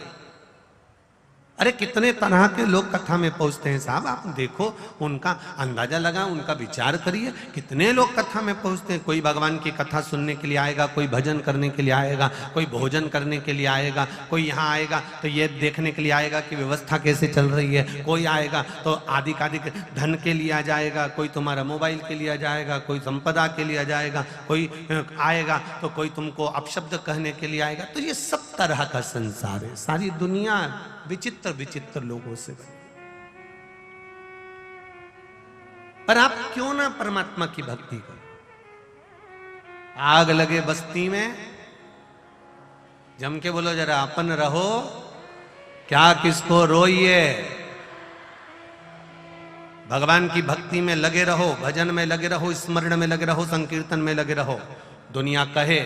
अरे कितने तरह के लोग कथा में पहुंचते हैं साहब, आप देखो, उनका अंदाजा लगा, उनका विचार करिए। कितने लोग कथा में पहुंचते हैं। कोई भगवान की कथा सुनने के लिए आएगा, कोई भजन करने के लिए आएगा, कोई भोजन करने के लिए आएगा, कोई यहाँ आएगा तो ये देखने के लिए आएगा कि व्यवस्था कैसे चल रही है, कोई आएगा तो आधिकाधिक धन के लिए आ जाएगा, कोई तुम्हारा मोबाइल के लिए आ जाएगा, कोई संपदा के लिए आ जाएगा, कोई आएगा तो कोई तुमको अपशब्द कहने के लिए आएगा। तो ये सब तरह का संसार है, सारी दुनिया विचित्र विचित्र लोगों से बनी। पर आप क्यों ना परमात्मा की भक्ति करो। आग लगे बस्ती में, जम के बोलो जरा, अपन रहो क्या किसको रोइए। भगवान की भक्ति में लगे रहो, भजन में लगे रहो, स्मरण में लगे रहो, संकीर्तन में लगे रहो। दुनिया कहे,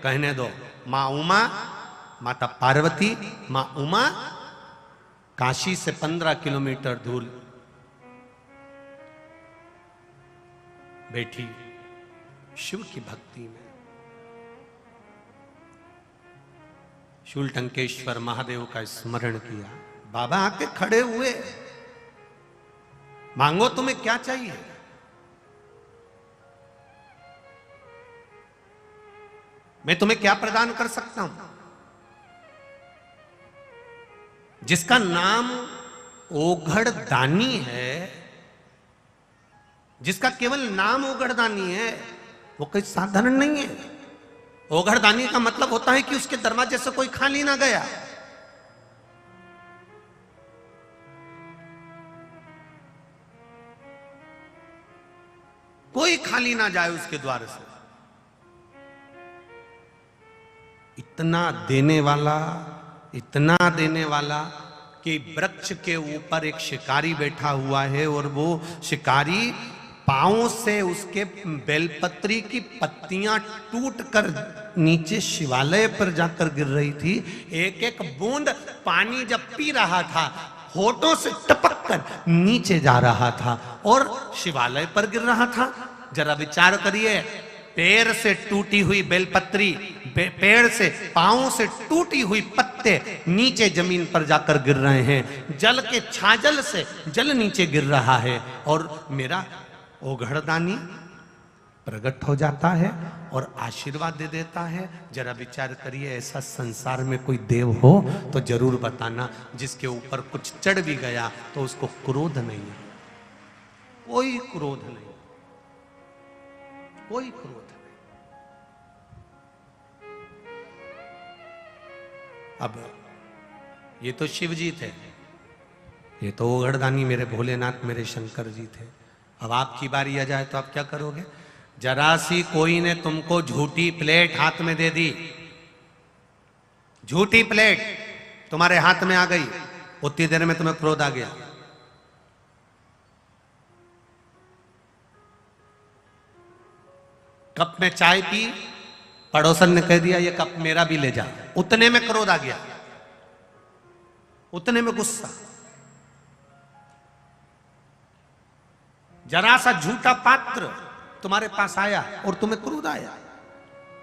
कहने दो। माँ उमा, माता पार्वती, माँ उमा काशी से 15 किलोमीटर दूर बैठी शिव की भक्ति में। शूलटंकेश्वर महादेव का स्मरण किया। बाबा आके खड़े हुए, मांगो तुम्हें क्या चाहिए। मैं तुम्हें क्या प्रदान कर सकता हूं। जिसका नाम ओघड़ दानी है, जिसका केवल नाम ओघड़ दानी है, वो कोई साधारण नहीं है। ओघड़ दानी का मतलब होता है कि उसके दरवाजे से कोई खाली ना गया। कोई खाली ना जाए उसके द्वार से। इतना देने वाला, इतना देने वाला कि वृक्ष के ऊपर एक शिकारी बैठा हुआ है और वो शिकारी पांव से उसके बेलपत्री की पत्तियां टूटकर नीचे शिवालय पर जाकर गिर रही थी। एक एक बूंद पानी जब पी रहा था, होठों से टपक कर नीचे जा रहा था और शिवालय पर गिर रहा था। जरा विचार करिए, पैर से टूटी हुई बेलपत्री, पेड़ से, पांव से टूटी हुई पत्ते नीचे जमीन पर जाकर गिर रहे हैं। जल के छाजल से जल नीचे गिर रहा है और मेरा ओघड़दानी प्रकट हो जाता है और आशीर्वाद दे देता है। जरा विचार करिए, ऐसा संसार में कोई देव हो तो जरूर बताना, जिसके ऊपर कुछ चढ़ भी गया तो उसको क्रोध नहीं है। कोई क्रोध नहीं, कोई क्रोध नहीं। अब ये तो शिव जी थे, ये तो ओघड़दानी मेरे भोलेनाथ, मेरे शंकर जी थे। अब आपकी बारी आ जाए तो आप क्या करोगे। जरा सी कोई ने तुमको झूठी प्लेट हाथ में दे दी, झूठी प्लेट तुम्हारे हाथ में आ गई, उतनी देर में तुम्हें क्रोध आ गया। कप में चाय पी, पड़ोसन ने कह दिया ये कप मेरा भी ले जा, उतने में क्रोध आ गया, उतने में गुस्सा। जरा सा झूठा पात्र तुम्हारे पास आया और तुम्हें क्रोध आया।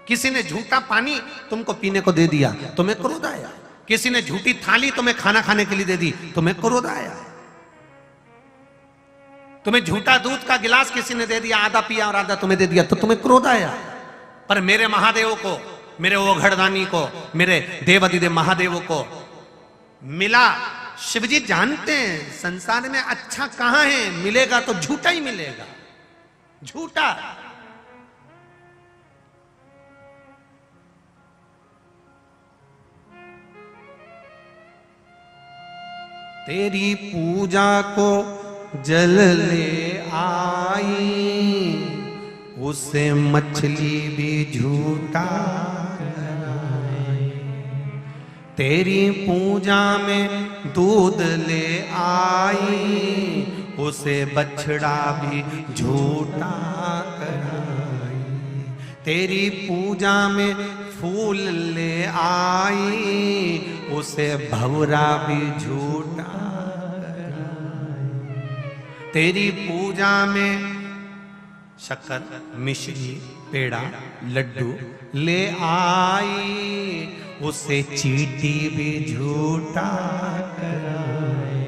किसी ने झूठा पानी तुमको पीने को दे दिया, तुम्हें क्रोध आया। किसी ने झूठी थाली तुम्हें खाना खाने के लिए दे दी, तुम्हें क्रोध आया। तुम्हें झूठा दूध का गिलास किसी ने दे दिया, आधा पिया और आधा तुम्हें दे दिया, तो तुम्हें क्रोध आया। पर मेरे महादेव को, मेरे ओघड़दानी को, मेरे देवाधिदेव महादेव को मिला। शिवजी जानते हैं संसार में अच्छा कहां है, मिलेगा तो झूठा ही मिलेगा, झूठा। तेरी पूजा को जल ले आई, उसे मछली भी झूठा कराई। तेरी पूजा में दूध ले आई, उसे बछड़ा भी झूठा कराई। तेरी पूजा में फूल ले आई, उसे भंवरा भी झूठा कराई। तेरी पूजा में शक्कर, मिश्री, पेड़ा, लड्डू ले आई, उसे चींटी भी झूठा कराए।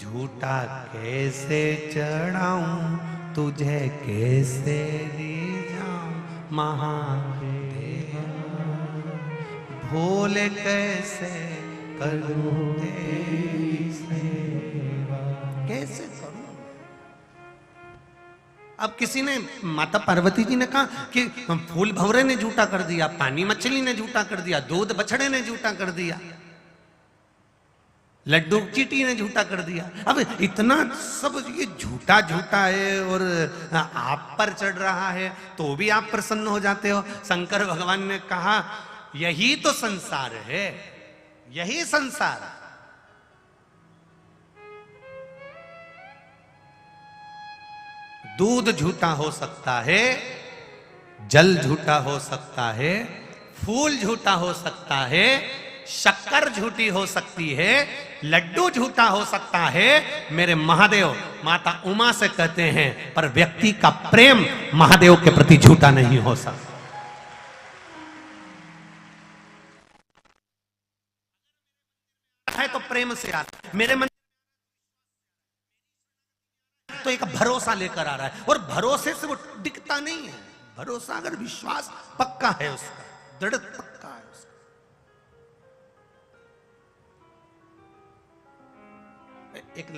झूठा कैसे चढ़ाऊं तुझे, कैसे रिझाऊं महादेव, भोले कैसे करूं तेरी सेवा, कैसे करूं। अब किसी ने, माता पार्वती जी ने कहा कि फूल भंवरे ने झूठा कर दिया, पानी मछली ने झूठा कर दिया, दूध बछड़े ने झूठा कर दिया, लड्डू चींटी ने झूठा कर दिया। अब इतना सब ये झूठा झूठा है और आप पर चढ़ रहा है तो भी आप प्रसन्न हो जाते हो। शंकर भगवान ने कहा यही तो संसार है, यही संसार। दूध झूठा हो सकता है, जल झूठा हो सकता है, फूल झूठा हो सकता है, शक्कर झूठी हो सकती है, लड्डू झूठा हो सकता है। मेरे महादेव माता उमा से कहते हैं, पर व्यक्ति का प्रेम महादेव के प्रति झूठा नहीं हो सकता। है तो प्रेम से आता है। मेरे मन तो एक भरोसा लेकर आ रहा है, और भरोसे से वो दिखता नहीं है। भरोसा अगर विश्वास पक्का है उसका, दृढ़ पक्का है उसका। एक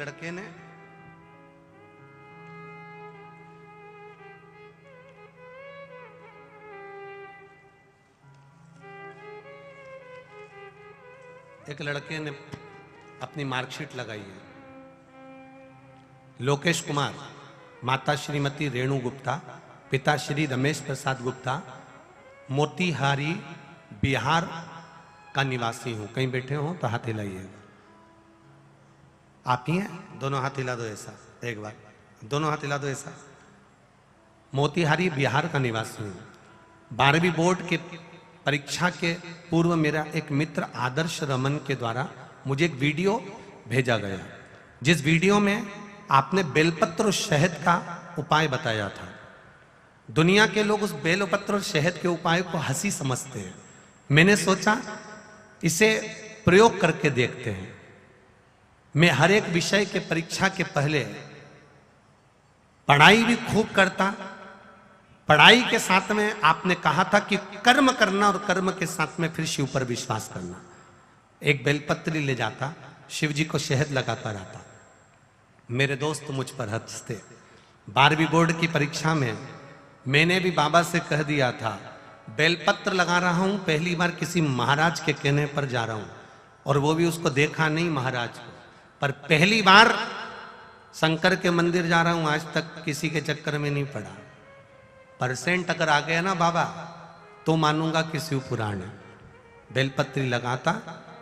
लड़के ने अपनी मार्कशीट लगाई है। लोकेश कुमार, माता श्रीमती रेणु गुप्ता, पिता श्री रमेश प्रसाद गुप्ता, मोतीहारी बिहार का निवासी हूं। कहीं बैठे हो तो हाथ हिलाइएगा। आप ही हैं? दोनों हाथ हिला दो ऐसा, एक बार दोनों हाथ हिला दो ऐसा। मोतीहारी बिहार का निवासी हूं। 12वीं बोर्ड के परीक्षा के पूर्व मेरा एक मित्र आदर्श रमन के द्वारा मुझे एक वीडियो भेजा गया, जिस वीडियो में आपने बेलपत्र और शहद का उपाय बताया था। दुनिया के लोग उस बेलपत्र और शहद के उपाय को हंसी समझते हैं। मैंने सोचा इसे प्रयोग करके देखते हैं। मैं हर एक विषय के परीक्षा के पहले पढ़ाई भी खूब करता। पढ़ाई के साथ में आपने कहा था कि कर्म करना, और कर्म के साथ में फिर शिव पर विश्वास करना। एक बेलपत्री ले जाता, शिव जी को शहद लगाकर आता। मेरे दोस्त मुझ पर हंसते। 12वीं बोर्ड की परीक्षा में मैंने भी बाबा से कह दिया था, बेलपत्र लगा रहा हूं, पहली बार किसी महाराज के कहने पर जा रहा हूं, और वो भी उसको देखा नहीं महाराज को, पर पहली बार शंकर के मंदिर जा रहा हूं, आज तक किसी के चक्कर में नहीं पड़ा। परसेंट अगर आ गया ना बाबा तो मानूंगा कि शिव पुराण है। बेलपत्री लगाता,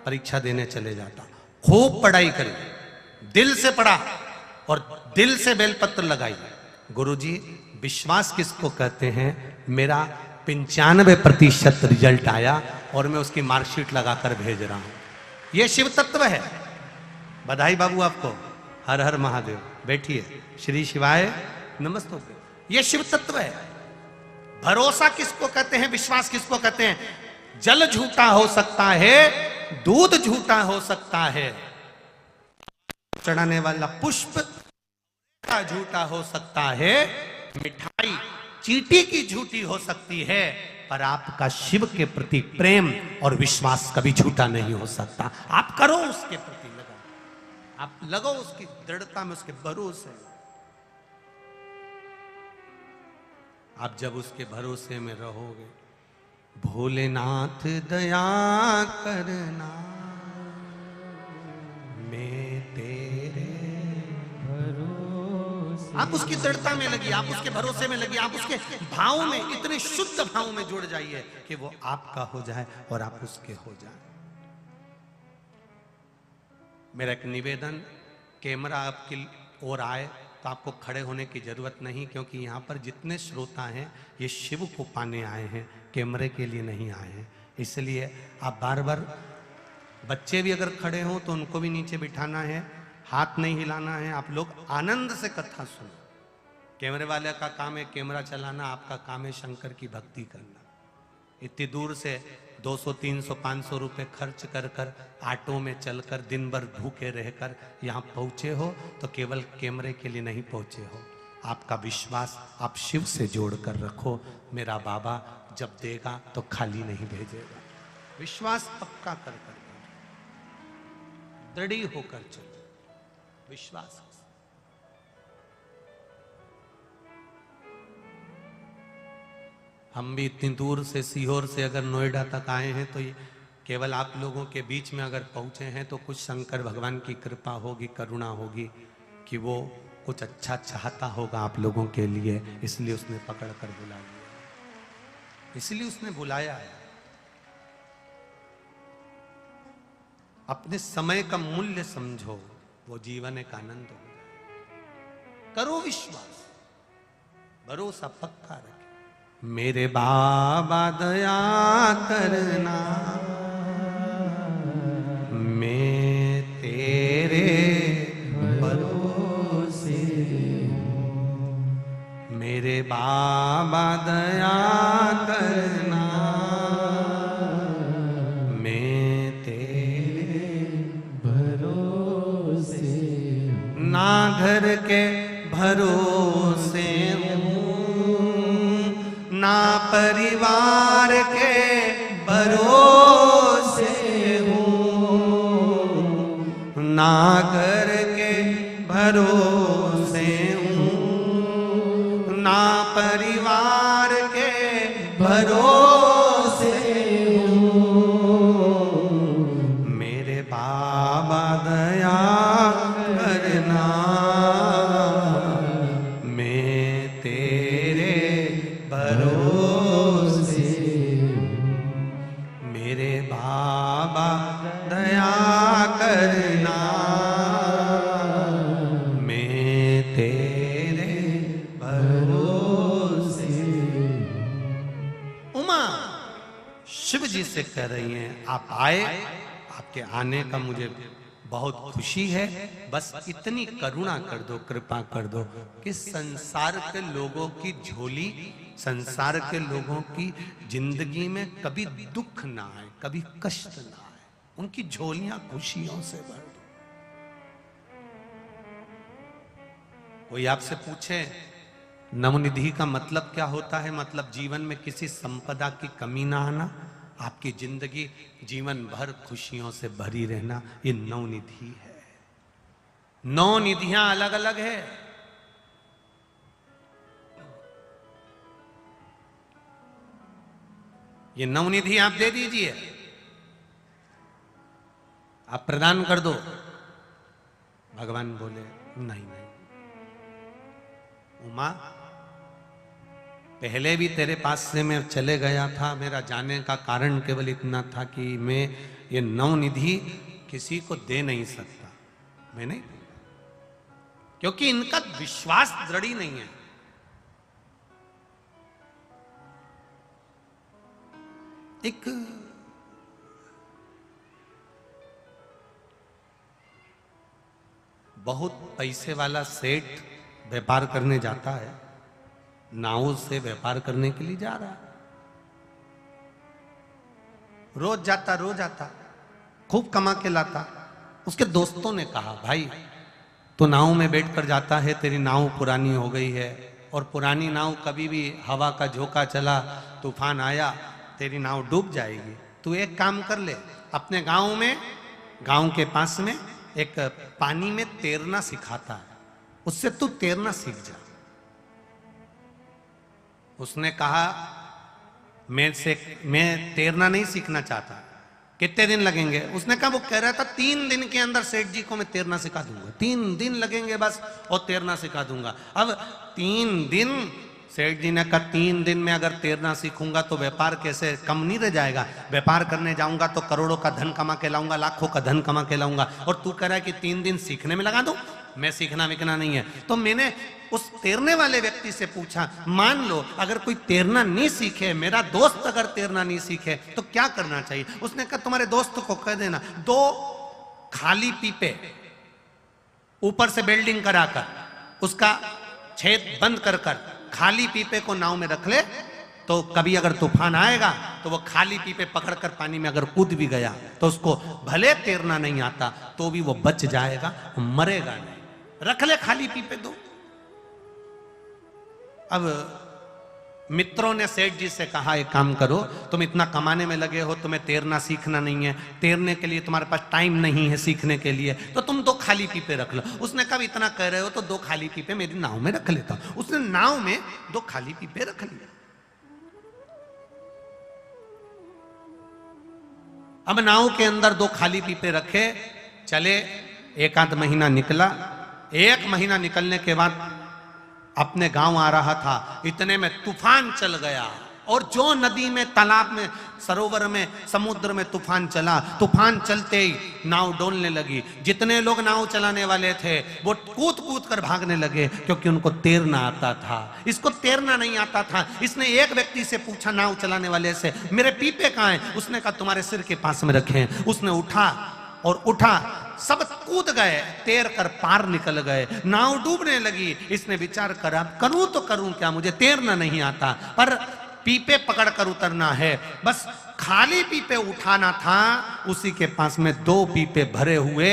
परीक्षा देने चले जाता। खूब पढ़ाई करी, दिल से पढ़ा और दिल से बेलपत्र लगाई। गुरुजी, विश्वास किसको कहते हैं? मेरा 95% रिजल्ट आया और मैं उसकी मार्कशीट लगाकर भेज रहा हूं। यह शिव तत्व है। बधाई बाबू आपको। हर हर महादेव। बैठिए। श्री शिवाय नमस्ते। यह शिव तत्व है। भरोसा किसको कहते हैं? विश्वास किसको कहते हैं? जल झूठा हो सकता है, दूध झूठा हो सकता है, चढ़ाने वाला पुष्प झूठा हो सकता है, मिठाई चींटी की झूठी हो सकती है, पर आपका शिव के प्रति प्रेम और विश्वास कभी झूठा नहीं हो सकता। आप करो उसके प्रति, लगाओ, आप लगो उसकी दृढ़ता में, उसके भरोसे। आप जब उसके भरोसे में रहोगे, भोलेनाथ दया करना, मैं तेरे भरोसे। आप उसकी दृढ़ता में लगी, आप उसके भरोसे में लगी, आप उसके भाव में, इतने शुद्ध भाव में जुड़ जाइए कि वो आपका हो जाए और आप उसके हो जाए। मेरा एक निवेदन, कैमरा आपकी ओर आए तो आपको खड़े होने की जरूरत नहीं, क्योंकि यहाँ पर जितने श्रोता हैं ये शिव को पाने आए हैं, कैमरे के लिए नहीं आए हैं। इसलिए आप बार बार, बच्चे भी अगर खड़े हों तो उनको भी नीचे बिठाना है, हाथ नहीं हिलाना है। आप लोग आनंद से कथा सुनो। कैमरे वाले का काम है कैमरा चलाना, आपका काम है शंकर की भक्ति करना। इतनी दूर से 200, 300, 500 रुपए खर्च कर कर, ऑटो में चलकर, दिन भर भूखे रहकर यहाँ पहुँचे हो तो केवल कैमरे के लिए नहीं पहुँचे हो। आपका विश्वास आप शिव से जोड़ कर रखो। मेरा बाबा जब देगा तो खाली नहीं भेजेगा। विश्वास पक्का कर कर, दृढ़ होकर चलो। विश्वास। हम भी इतनी दूर से, सीहोर से अगर नोएडा तक आए हैं तो ये केवल आप लोगों के बीच में अगर पहुंचे हैं तो कुछ शंकर भगवान की कृपा होगी, करुणा होगी कि वो कुछ अच्छा चाहता होगा आप लोगों के लिए, इसलिए उसने पकड़ कर बुला लिया, इसलिए उसने बुलाया है। अपने समय का मूल्य समझो, वो जीवन एक आनंद हो जाए। करो विश्वास, भरोसा पक्का रखे। मेरे बाबा दया करना, मैं तेरे भरोसे, मेरे बाबा दया करना, मैं तेरे भरोसे, ना घर के भरोसे ना परिवार के भरोसे हूँ, ना घर के भरोसे हूँ, ना परिवार के भरोसे हूँ, मेरे बाबा दया करना, मैं तेरे भरोसे, मेरे बाबा दया करना, मैं तेरे भरोसे। उमा शिव जी से कह रही हैं, आप आए, आपके आने का मुझे बहुत खुशी है, बस इतनी करुणा कर दो, कृपा कर दो कि संसार के लोगों की झोली, संसार के लोगों की जिंदगी में कभी दुख ना आए, कभी कष्ट ना आए, उनकी झोलियां खुशियों से भर दो। कोई आपसे पूछे नवनिधि का मतलब क्या होता है? मतलब जीवन में किसी संपदा की कमी ना आना, आपकी जिंदगी जीवन भर खुशियों से भरी रहना, ये नवनिधि है। नौ निधियां अलग अलग है। ये नवनिधि आप दे दीजिए, आप प्रदान कर दो। भगवान बोले नहीं नहीं उमा, पहले भी तेरे पास से मैं चले गया था, मेरा जाने का कारण केवल इतना था कि मैं ये नवनिधि किसी को दे नहीं सकता, मैं नहीं, क्योंकि इनका विश्वास दृढ़ ही नहीं है। एक बहुत पैसे वाला सेठ व्यापार करने जाता है, नाव से व्यापार करने के लिए जा रहा है, रोज आता, खूब कमा के लाता। उसके दोस्तों ने कहा, भाई तो नाव में बैठ कर जाता है, तेरी नाव पुरानी हो गई है, और पुरानी नाव कभी भी हवा का झोंका चला, तूफान आया, तेरी नाव डूब जाएगी। तू एक काम कर ले, अपने गांव में, गांव के पास में एक पानी में तैरना सिखाता है, उससे तू तैरना सीख जा। उसने कहा, मैं तैरना नहीं सीखना चाहता, कितने दिन लगेंगे? उसने कहा, वो कह रहा था 3 दिन के अंदर सेठ जी को मैं तैरना सिखा दूंगा, 3 दिन लगेंगे बस और तैरना सिखा दूंगा। अब 3 दिन, सेठ जी ने कहा 3 दिन में अगर तैरना सीखूंगा तो व्यापार कैसे कम नहीं रह जाएगा? व्यापार करने जाऊंगा तो करोड़ों का धन कमा के लाऊंगा, लाखों का धन कमा के लाऊंगा, और तू कह रहा है कि 3 दिन सीखने में लगा दूं? मैं सीखना विकना नहीं है। तो मैंने उस तैरने वाले व्यक्ति से पूछा, मान लो अगर कोई तैरना नहीं सीखे, मेरा दोस्त अगर तैरना नहीं सीखे तो क्या करना चाहिए? उसने कहा, तुम्हारे दोस्त को कह देना 2 खाली पीपे ऊपर से वेल्डिंग कराकर उसका छेद बंद कर खाली पीपे को नाव में रख ले, तो कभी अगर तूफान आएगा तो वो खाली पीपे पकड़कर पानी में अगर कूद भी गया तो उसको भले तैरना नहीं आता तो भी वो बच जाएगा, मरेगा नहीं। रख ले खाली पीपे 2। अब मित्रों ने सेठ जी से कहा, एक काम करो, तुम इतना कमाने में लगे हो, तुम्हें तैरना सीखना नहीं है, तैरने के लिए तुम्हारे पास टाइम नहीं है सीखने के लिए, तो तुम 2 खाली पीपे रख लो। उसने कहा, इतना कह रहे हो तो 2 खाली पीपे मेरी नाव में रख लेता हूं। उसने नाव में 2 खाली पीपे रख लिए। अब नाव के अंदर 2 खाली पीपे रखे, चले, 1 आध महीना निकला। 1 महीना निकलने के बाद अपने गांव आ रहा था, इतने में तूफान चल गया और जो नदी में, तालाब में, सरोवर में, समुद्र में तूफान चला, तूफान चलते ही नाव डोलने लगी। जितने लोग नाव चलाने वाले थे वो कूद कूद कर भागने लगे, क्योंकि उनको तैरना आता था। इसको तैरना नहीं आता था। इसने एक व्यक्ति से पूछा नाव चलाने वाले से, मेरे पीपे कहाँ हैं? उसने कहा तुम्हारे सिर के पास में रखे हैं। उसने उठा, सब कूद गए, तैर कर पार निकल गए। नाव डूबने लगी। इसने विचार करा, करूं तो करूं क्या, मुझे तैरना नहीं आता, पर पीपे पकड़ कर उतरना है। बस खाली पीपे उठाना था। उसी के पास में 2 पीपे भरे हुए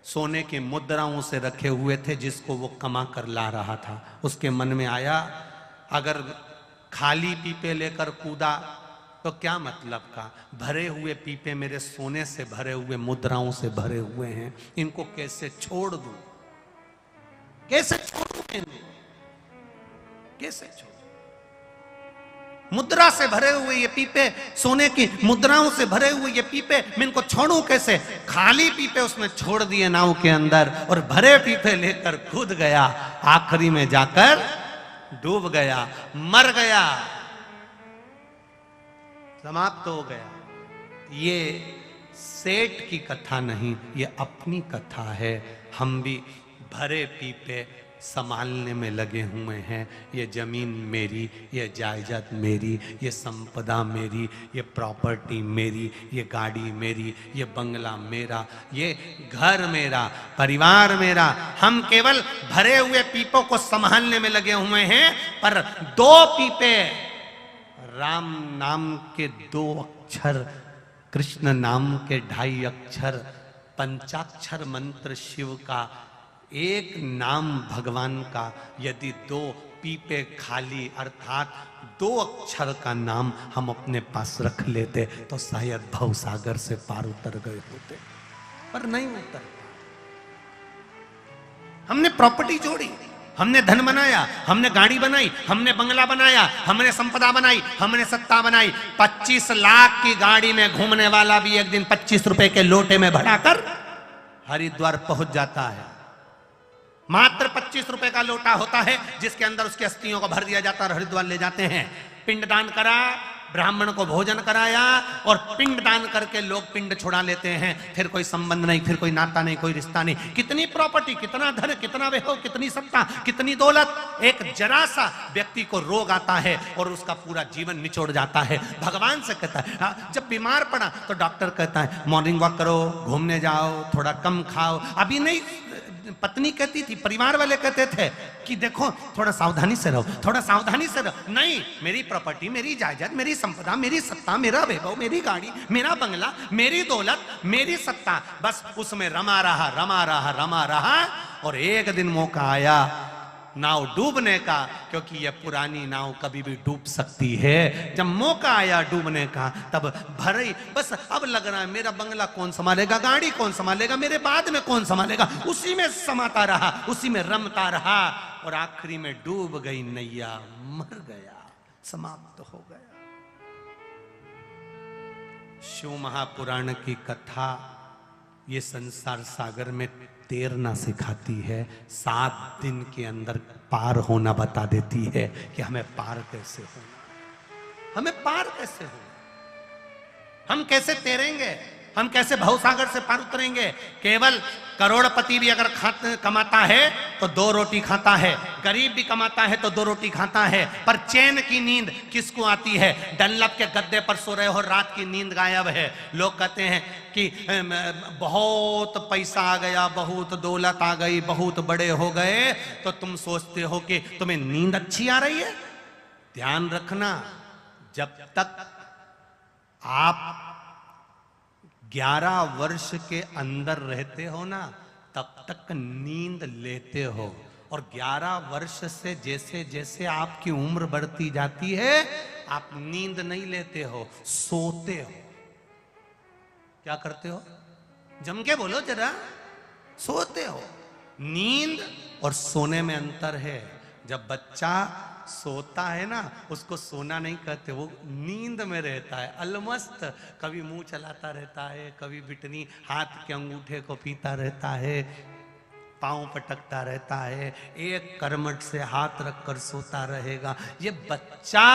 सोने की मुद्राओं से रखे हुए थे, जिसको वो कमा कर ला रहा था। उसके मन में आया, अगर खाली पीपे लेकर कूदा तो क्या मतलब का, भरे हुए पीपे मेरे सोने से भरे हुए, मुद्राओं से भरे हुए हैं, इनको कैसे छोड़ दूं, कैसे छोड़ूं इन्हें, कैसे छोड़ूं? मुद्रा से भरे हुए ये पीपे, सोने की मुद्राओं से भरे हुए ये पीपे, मैं इनको छोड़ूं कैसे? खाली पीपे उसने छोड़ दिए नाव के अंदर और भरे पीपे लेकर कूद गया। आखिरी में जाकर डूब गया, मर गया, समाप्त हो गया। ये सेठ की कथा नहीं, ये अपनी कथा है। हम भी भरे पीपे संभालने में लगे हुए हैं। ये जमीन मेरी, ये जायदाद मेरी, ये संपदा मेरी, ये प्रॉपर्टी मेरी, ये गाड़ी मेरी, ये बंगला मेरा, ये घर मेरा, परिवार मेरा। हम केवल भरे हुए पीपों को संभालने में लगे हुए हैं, पर 2 पीपे, राम नाम के 2 अक्षर, कृष्ण नाम के 2.5 अक्षर, पंचाक्षर मंत्र शिव का, 1 नाम भगवान का, यदि 2 पीपे खाली अर्थात 2 अक्षर का नाम हम अपने पास रख लेते तो शायद भवसागर से पार उतर गए होते, पर नहीं उतर। हमने प्रॉपर्टी जोड़ी, हमने धन बनाया, हमने गाड़ी बनाई, हमने बंगला बनाया, हमने संपदा बनाई, हमने सत्ता बनाई। 25 लाख की गाड़ी में घूमने वाला भी एक दिन 25 रुपए के लोटे में भराकर हरिद्वार पहुंच जाता है। मात्र 25 रुपए का लोटा होता है, जिसके अंदर उसकी अस्थियों को भर दिया जाता है और हरिद्वार ले जाते हैं। पिंडदान करा, ब्राह्मण को भोजन कराया और पिंडदान करके लोग पिंड छुड़ा लेते हैं। फिर कोई संबंध नहीं, फिर कोई नाता नहीं, कोई रिश्ता नहीं। कितनी प्रॉपर्टी, कितना धन, कितना वैभव, कितनी सत्ता, कितनी दौलत, एक जरा सा व्यक्ति को रोग आता है और उसका पूरा जीवन निचोड़ जाता है। भगवान से कहता है, जब बीमार पड़ा तो डॉक्टर कहता है मॉर्निंग वॉक करो, घूमने जाओ, थोड़ा कम खाओ। अभी नहीं, पत्नी कहती थी, परिवार वाले कहते थे कि देखो थोड़ा सावधानी से रहो, थोड़ा सावधानी से रहो। नहीं, मेरी प्रॉपर्टी, मेरी जायदाद, मेरी संपदा, मेरी सत्ता, मेरा वैभव, मेरी गाड़ी, मेरा बंगला, मेरी दौलत, मेरी सत्ता, बस उसमें रमा रहा, रमा रहा, रमा रहा। और एक दिन मौका आया नाव डूबने का, क्योंकि यह पुरानी नाव कभी भी डूब सकती है। जब मौका आया डूबने का तब भरे, बस अब लग रहा है मेरा बंगला कौन संभालेगा, गाड़ी कौन संभालेगा, मेरे बाद में कौन संभालेगा। उसी में समाता रहा, उसी में रमता रहा और आखिरी में डूब गई नैया, मर गया, समाप्त हो गया। शिव महापुराण की कथा ये संसार सागर में तैरना सिखाती है, 7 दिन के अंदर पार होना बता देती है कि हमें पार कैसे होना, हमें पार कैसे होना, हम कैसे तैरेंगे, हम कैसे भवसागर से पार उतरेंगे। केवल करोड़पति भी अगर कमाता है तो 2 रोटी खाता है, गरीब भी कमाता है तो 2 रोटी खाता है, पर चैन की नींद किसको आती है? डनलप के गद्दे पर सो रहे हो, रात की नींद गायब है। लोग कहते हैं कि बहुत पैसा आ गया, बहुत दौलत आ गई, बहुत बड़े हो गए, तो तुम सोचते हो कि तुम्हें नींद अच्छी आ रही है। ध्यान रखना, जब तक आप 11 वर्ष के अंदर रहते हो ना, तब तक नींद लेते हो, और 11 वर्ष से जैसे जैसे आपकी उम्र बढ़ती जाती है आप नींद नहीं लेते हो, सोते हो। क्या करते हो? जम के बोलो जरा। सोते हो। नींद और सोने में अंतर है। जब बच्चा सोता है ना, उसको सोना नहीं कहते, वो नींद में रहता है, अलमस्त, कभी मुंह चलाता रहता है, कभी बिटनी हाथ के अंगूठे को पीता रहता है, पांव पटकता रहता है, एक करमट से हाथ रखकर सोता रहेगा। ये बच्चा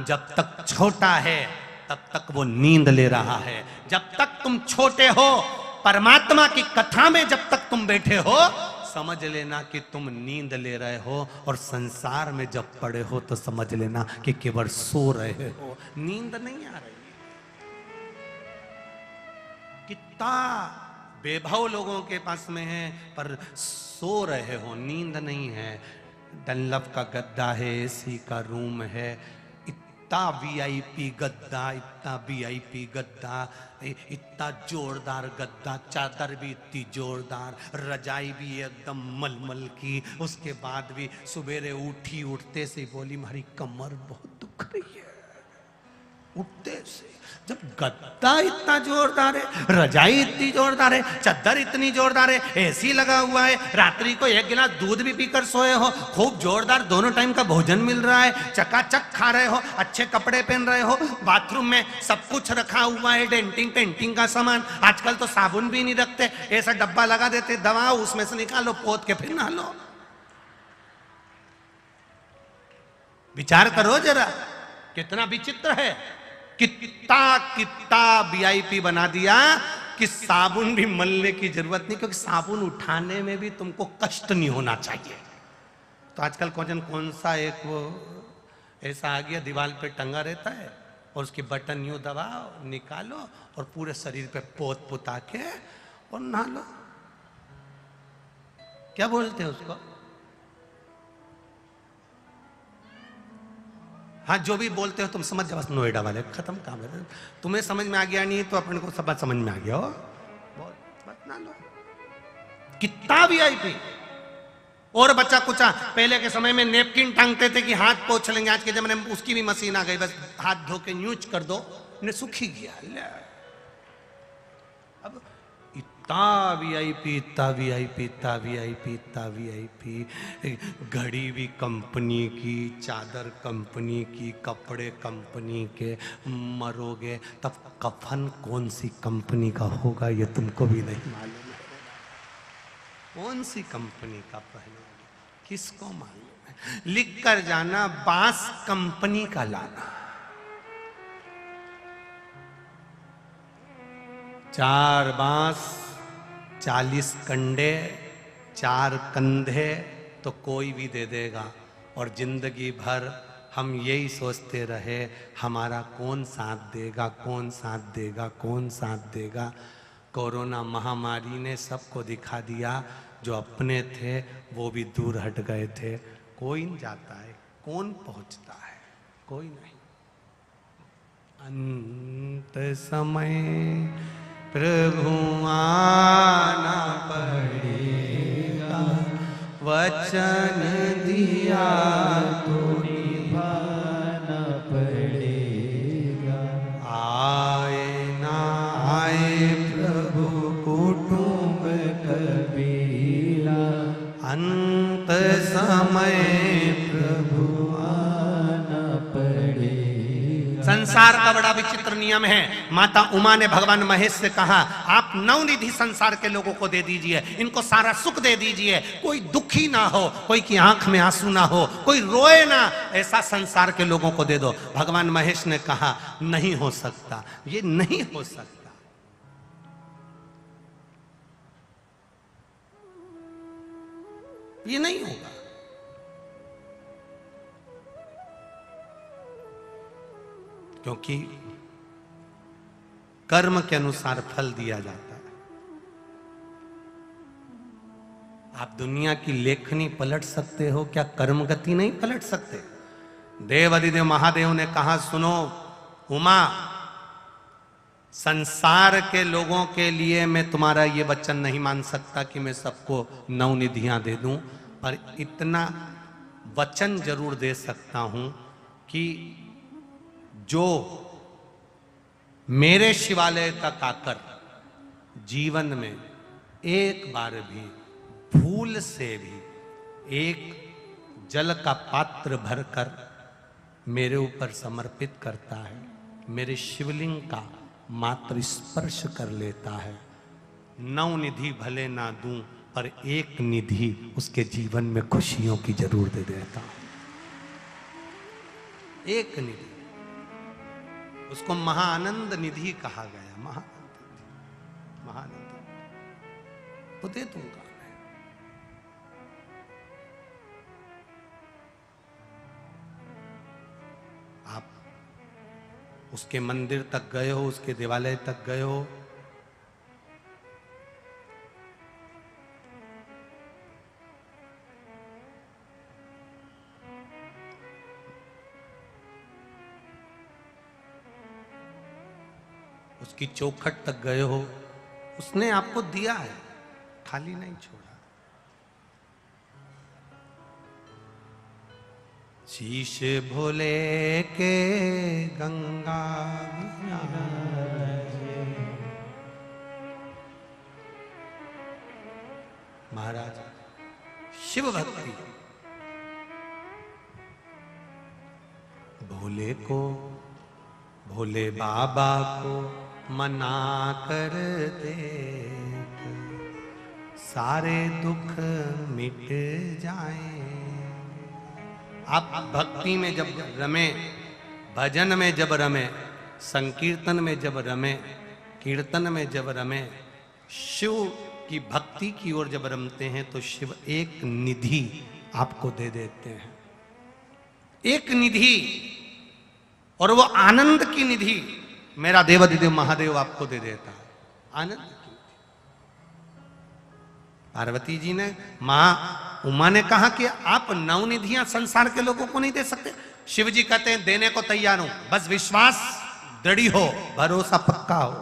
जब तक छोटा है तब तक वो नींद ले रहा है। जब तक तुम छोटे हो, परमात्मा की कथा में जब तक तुम बैठे हो, समझ लेना कि तुम नींद ले रहे हो, और संसार में जब पड़े हो तो समझ लेना कि केवल सो रहे हो, नींद नहीं आ रही। कितना वैभव लोगों के पास में है पर सो रहे हो, नींद नहीं है। डनलप का गद्दा है, एसी का रूम है, इतना वीआईपी गद्दा, इतना वीआईपी गद्दा, इतना जोरदार गद्दा, चादर भी इतनी जोरदार, रजाई भी एकदम मलमल की। उसके बाद भी सवेरे उठते से बोली हमारी कमर बहुत दुख रही है। उठते से जब गद्दा इतना जोरदार है, रजाई इतनी जोरदार है, चादर इतनी जोरदार है, एसी लगा हुआ है, रात्रि को एक गिलास दूध भी पीकर सोए हो, खूब जोरदार दोनों टाइम का भोजन मिल रहा है, चकाचक खा रहे हो, अच्छे कपड़े पहन रहे हो, बाथरूम में सब कुछ रखा हुआ है, डेंटिंग पेंटिंग का सामान। आजकल तो साबुन भी नहीं रखते, ऐसा डब्बा लगा देते, दवा उसमें से निकालो, पोत के फिर नहा लो। विचार करो जरा, कितना विचित्र है। कितना वीआईपी बना दिया कि साबुन भी मलने की जरूरत नहीं, क्योंकि साबुन उठाने में भी तुमको कष्ट नहीं होना चाहिए। तो आजकल कौन सा एक वो ऐसा आ गया, दीवार पे टंगा रहता है और उसकी बटन यूं दबाओ, निकालो और पूरे शरीर पे पोत पुता के और नहा लो। क्या बोलते हैं उसको? हाँ, जो भी बोलते हो तुम समझ जाओ, बस नोएडा वाले, खत्म काम है। तुम्हें समझ में आ गया नहीं तो अपने को सब बात समझ में आ गया हो, बस ना लो। कितना वीआईपी। और बच्चा कुचा, पहले के समय में नेपकिन टांगते थे कि हाथ पोंछ लेंगे, आज के जमाने में उसकी भी मशीन आ गई, बस हाथ धो के न्यूज कर दो, ने सूखी गया। अब इतना वीआईपी, इतना वीआईपी, इतना वीआईपी, इतना वीआईपी, घड़ी भी कंपनी की, चादर कंपनी की, कपड़े कंपनी के, मरोगे तब कफन कौन सी कंपनी का होगा ये तुमको भी नहीं मालूम है। कौन सी कंपनी का पहनोगे, किसको मालूम है। लिख कर जाना, बांस कंपनी का लाना। 4 बांस, 40 कंडे, 4 कंधे तो कोई भी दे देगा। और जिंदगी भर हम यही सोचते रहे हमारा कौन साथ देगा, कौन साथ देगा, कौन साथ देगा। कोरोना महामारी ने सबको दिखा दिया, जो अपने थे वो भी दूर हट गए थे। कोई नहीं जाता है, कौन पहुंचता है, कोई नहीं। अंत समय प्रभु आना पड़ेगा, वचन दिया तो निभाना पड़ेगा। आए ना आए प्रभु कुटुंब कबीला, अंत समय प्रभु आना पड़ेगा। संसार का बड़ा विचित्र नियम है। माता उमा ने भगवान महेश से कहा, आप नवनिधि संसार के लोगों को दे दीजिए, इनको सारा सुख दे दीजिए, कोई दुखी ना हो, कोई की आंख में आंसू ना हो, कोई रोए ना, ऐसा संसार के लोगों को दे दो। भगवान महेश ने कहा, नहीं हो सकता, ये नहीं हो सकता। ये नहीं होगा। क्योंकि कर्म के अनुसार फल दिया जाता है। आप दुनिया की लेखनी पलट सकते हो, क्या कर्म गति नहीं पलट सकते? देव अधिदेव महादेव ने कहा, सुनो उमा, संसार के लोगों के लिए मैं तुम्हारा ये वचन नहीं मान सकता कि मैं सबको नवनिधियां दे दूं, पर इतना वचन जरूर दे सकता हूं कि जो मेरे शिवालय तक आकर जीवन में एक बार भी भूल से भी एक जल का पात्र भरकर मेरे ऊपर समर्पित करता है, मेरे शिवलिंग का मात्र स्पर्श कर लेता है, 9 निधि भले ना दूं पर एक निधि उसके जीवन में खुशियों की जरूर दे देता हूं। एक निधि। उसको महाआनंद निधि कहा गया। महाआनंद तो दे दूंगा। आप उसके मंदिर तक गए हो, उसके देवालय तक गए हो, उसकी चौखट तक गए हो, उसने आपको दिया है, खाली नहीं छोड़ा। शीश भोले के गंगा महाराज शिव भक्ति भोले को, भोले बाबा को मना कर देख, सारे दुख मिट जाए। आप भक्ति में जब रमे, भजन में जब रमे, संकीर्तन में जब रमे, कीर्तन में जब रमे, शिव की भक्ति की ओर जब रमते हैं तो शिव एक निधि आपको दे देते हैं, एक निधि। और वो आनंद की निधि मेरा देवाधिदेव महादेव आपको दे देता है, आनंद की। पार्वती जी ने, मां उमा ने कहा कि आप नवनिधियां संसार के लोगों को नहीं दे सकते। शिव जी कहते हैं देने को तैयार हूं, बस विश्वास दृढ़ हो, भरोसा पक्का हो।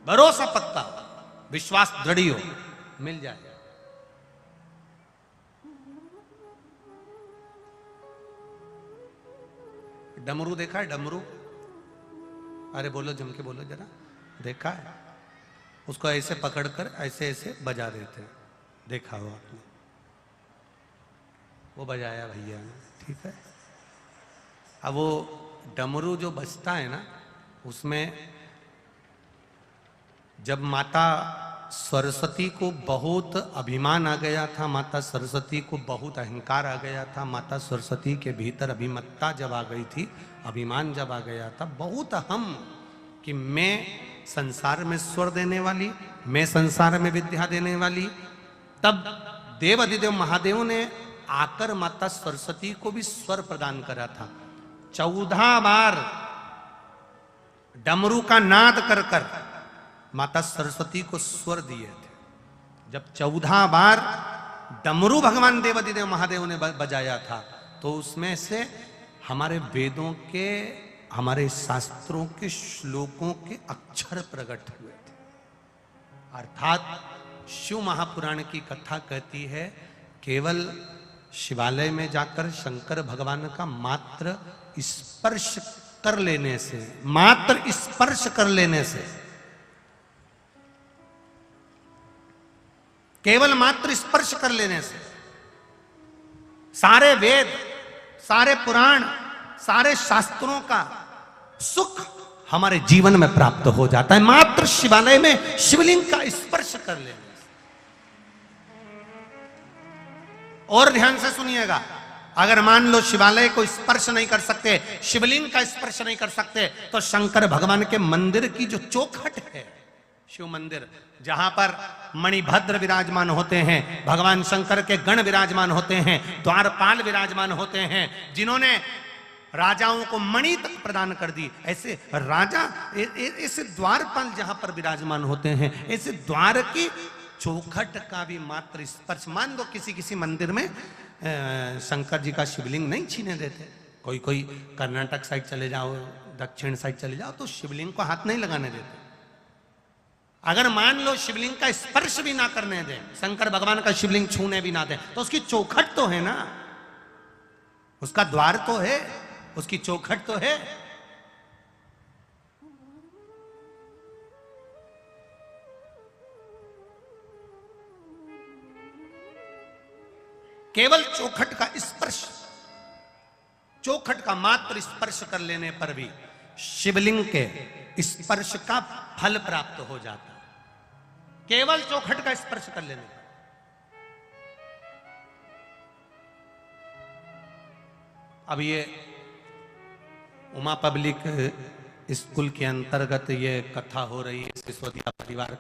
भरोसा पक्का, विश्वास दृढ़ हो, मिल जाए। डमरू देखा है? डमरू, अरे बोलो, जम के बोलो जरा। देखा है? उसको ऐसे पकड़कर ऐसे ऐसे बजा देते हैं, देखा हो आपने? वो बजाया भैया ने, ठीक है। अब वो डमरू जो बजता है ना, उसमें जब माता सरस्वती को बहुत अभिमान आ गया था, माता सरस्वती को बहुत अहंकार आ गया था, माता सरस्वती के भीतर अभिमत्ता जब आ गई थी, अभिमान जब आ गया था, बहुत अहम, कि मैं संसार में स्वर देने वाली, मैं संसार में विद्या देने वाली, तब देवाधिदेव महादेव ने आकर माता सरस्वती को भी स्वर प्रदान करा था। 14 बार डमरू का नाद कर कर माता सरस्वती को स्वर दिए थे। जब 14 बार डमरू भगवान देवाधिदेव महादेव ने बजाया था, तो उसमें से हमारे वेदों के, हमारे शास्त्रों के श्लोकों के अक्षर प्रकट हुए थे। अर्थात शिव महापुराण की कथा कहती है, केवल शिवालय में जाकर शंकर भगवान का मात्र स्पर्श कर लेने से, मात्र स्पर्श कर लेने से, केवल मात्र स्पर्श कर लेने से सारे वेद, सारे पुराण, सारे शास्त्रों का सुख हमारे जीवन में प्राप्त हो जाता है, मात्र शिवालय में शिवलिंग का स्पर्श कर लेने से। और ध्यान से सुनिएगा, अगर मान लो शिवालय को स्पर्श नहीं कर सकते, शिवलिंग का स्पर्श नहीं कर सकते, तो शंकर भगवान के मंदिर की जो चौखट है, शिव मंदिर, जहां पर मणिभद्र विराजमान होते हैं, भगवान शंकर के गण विराजमान होते हैं, द्वारपाल विराजमान होते हैं, जिन्होंने राजाओं को मणि तक प्रदान कर दी, ऐसे राजा, ऐसे द्वारपाल जहां पर विराजमान होते हैं, ऐसे द्वार की चौखट का भी मात्र स्पर्श। मान लो किसी किसी मंदिर में शंकर जी का शिवलिंग नहीं छीने देते, कोई कोई कर्नाटक साइड चले जाओ, दक्षिण साइड चले जाओ, तो शिवलिंग को हाथ नहीं लगाने देते। अगर मान लो शिवलिंग का स्पर्श भी ना करने दें, शंकर भगवान का शिवलिंग छूने भी ना दें, तो उसकी चौखट तो है ना, उसका द्वार तो है, उसकी चौखट तो है। केवल चौखट का स्पर्श, चौखट का मात्र स्पर्श कर लेने पर भी शिवलिंग के स्पर्श का फल प्राप्त हो जाता है, केवल चौखट का स्पर्श कर लेने पर। अब ये उमा पब्लिक स्कूल के अंतर्गत ये कथा हो रही है सिसोदिया परिवार।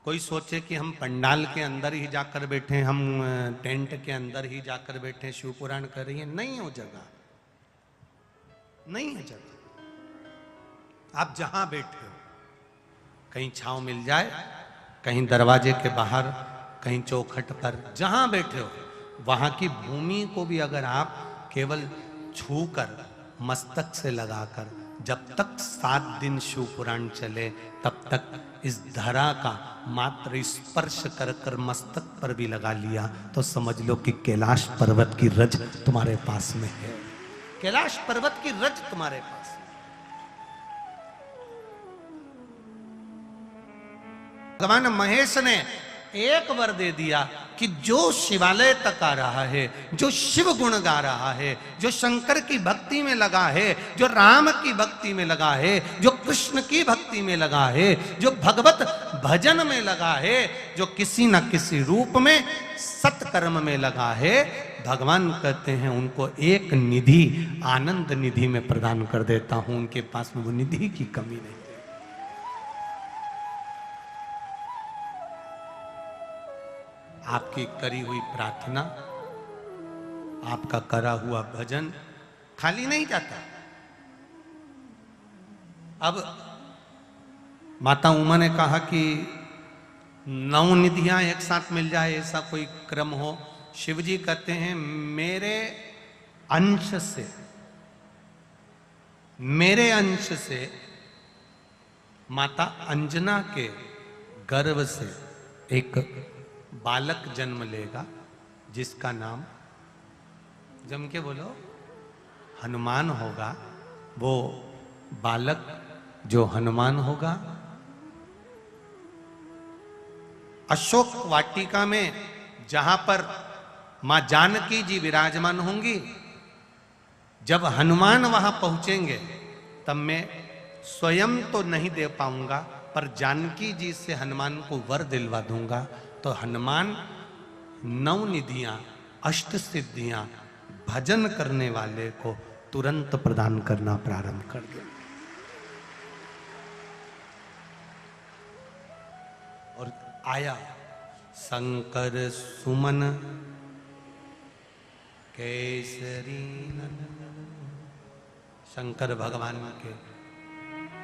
कोई सोचे कि हम पंडाल के अंदर ही जाकर बैठे, हम टेंट के अंदर ही जाकर बैठे शिव पुराण कर रही है, नहीं हो जगह, नहीं है जगह। आप जहां बैठे हो, कहीं छांव मिल जाए, कहीं दरवाजे के बाहर, कहीं चौखट पर, जहां बैठे हो वहां की भूमि को भी अगर आप केवल छूकर मस्तक से लगाकर, जब तक 7 दिन शिव पुराण चले तब तक इस धरा का मात्र स्पर्श कर कर मस्तक पर भी लगा लिया तो समझ लो कि कैलाश पर्वत की रज तुम्हारे पास में है। कैलाश पर्वत की रज तुम्हारे पास है। भगवान महेश ने एक वर दे दिया कि जो शिवालय तक आ रहा है, जो शिव गुण गा रहा है, जो शंकर की भक्ति में लगा है, जो राम की भक्ति में लगा है, जो कृष्ण की भक्ति में लगा है, जो भगवत भजन में लगा है, जो किसी न किसी रूप में सत्कर्म में लगा है, भगवान कहते हैं उनको एक निधि, आनंद निधि में प्रदान कर देता हूं। उनके पास में वो निधि की कमी नहीं। आपकी करी हुई प्रार्थना, आपका करा हुआ भजन खाली नहीं जाता। अब माता उमा ने कहा कि 9 निधियां एक साथ मिल जाए, ऐसा कोई क्रम हो। शिवजी कहते हैं मेरे अंश से, मेरे अंश से माता अंजना के गर्भ से एक बालक जन्म लेगा जिसका नाम, जम के बोलो, हनुमान होगा। वो बालक जो हनुमान होगा, अशोक वाटिका में जहां पर मां जानकी जी विराजमान होंगी, जब हनुमान वहां पहुंचेंगे तब मैं स्वयं तो नहीं दे पाऊंगा, पर जानकी जी से हनुमान को वर दिलवा दूंगा। तो हनुमान 9 निधियां, 8 सिद्धियां भजन करने वाले को तुरंत प्रदान करना प्रारंभ कर दे। और आया शंकर सुमन केसरी नंदन, शंकर भगवान के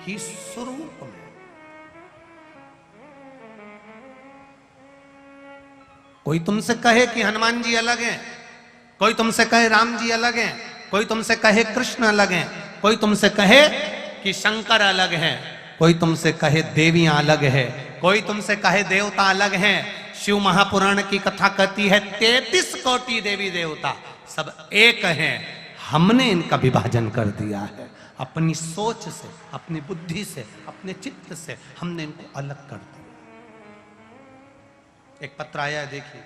ही स्वरूप में। कोई तुमसे कहे कि हनुमान जी अलग हैं, कोई तुमसे कहे राम जी अलग हैं, कोई तुमसे कहे कृष्ण अलग हैं, कोई तुमसे कहे कि शंकर अलग हैं, कोई तुमसे कहे देवियां अलग है, कोई तुमसे कहे देवता अलग हैं। शिव महापुराण की कथा कहती है 33 कोटि देवी देवता सब एक हैं। हमने इनका विभाजन कर दिया है अपनी सोच से, अपनी बुद्धि से, अपने चित्त से हमने इनको अलग कर दिया। एक पत्र आया है, देखिए।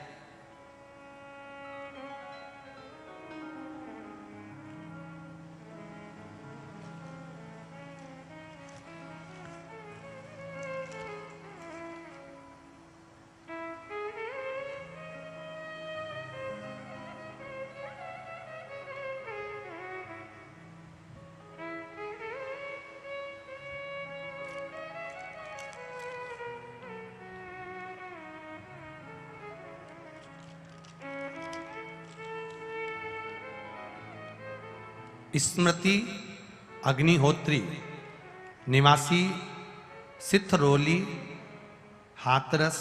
स्मृति अग्निहोत्री, निवासी सिथरौली, हाथरस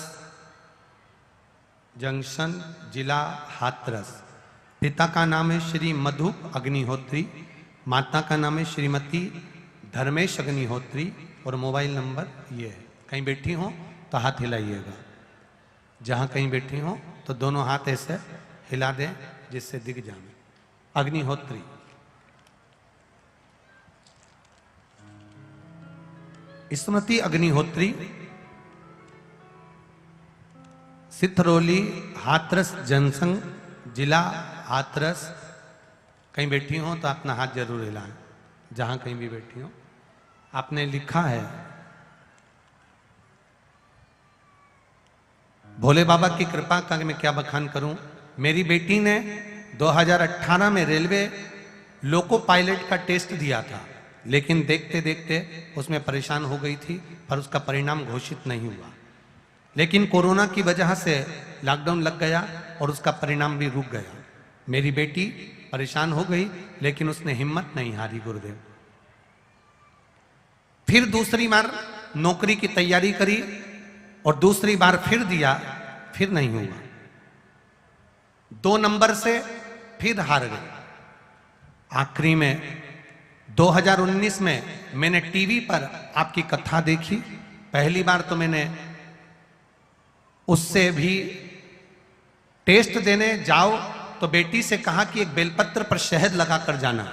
जंक्शन, जिला हाथरस। पिता का नाम है श्री मधु अग्निहोत्री, माता का नाम है श्रीमती धर्मेश अग्निहोत्री, और मोबाइल नंबर ये है। कहीं बैठी हो तो हाथ हिलाइएगा, जहां कहीं बैठी हो तो दोनों हाथ ऐसे हिला दें जिससे दिख जाए। अग्निहोत्री स्मृति अग्निहोत्री, सिथरौली, हाथरस जंक्शन, जिला हाथरस। कहीं बैठी हो तो अपना हाथ जरूर हिलाएं, जहां कहीं भी बैठी हो। आपने लिखा है भोले बाबा की कृपा का मैं क्या बखान करूं। मेरी बेटी ने 2018 में रेलवे लोको पायलट का टेस्ट दिया था, लेकिन देखते देखते उसमें परेशान हो गई थी, पर उसका परिणाम घोषित नहीं हुआ। लेकिन कोरोना की वजह से लॉकडाउन लग गया और उसका परिणाम भी रुक गया। मेरी बेटी परेशान हो गई, लेकिन उसने हिम्मत नहीं हारी गुरुदेव। फिर दूसरी बार नौकरी की तैयारी करी और दूसरी बार फिर दिया, फिर नहीं हुआ। 2 नंबर से फिर हार गई। आखिरी में 2019 में मैंने टीवी पर आपकी कथा देखी। पहली बार तो मैंने उससे भी टेस्ट देने जाओ तो बेटी से कहा कि एक बेलपत्र पर शहद लगाकर जाना,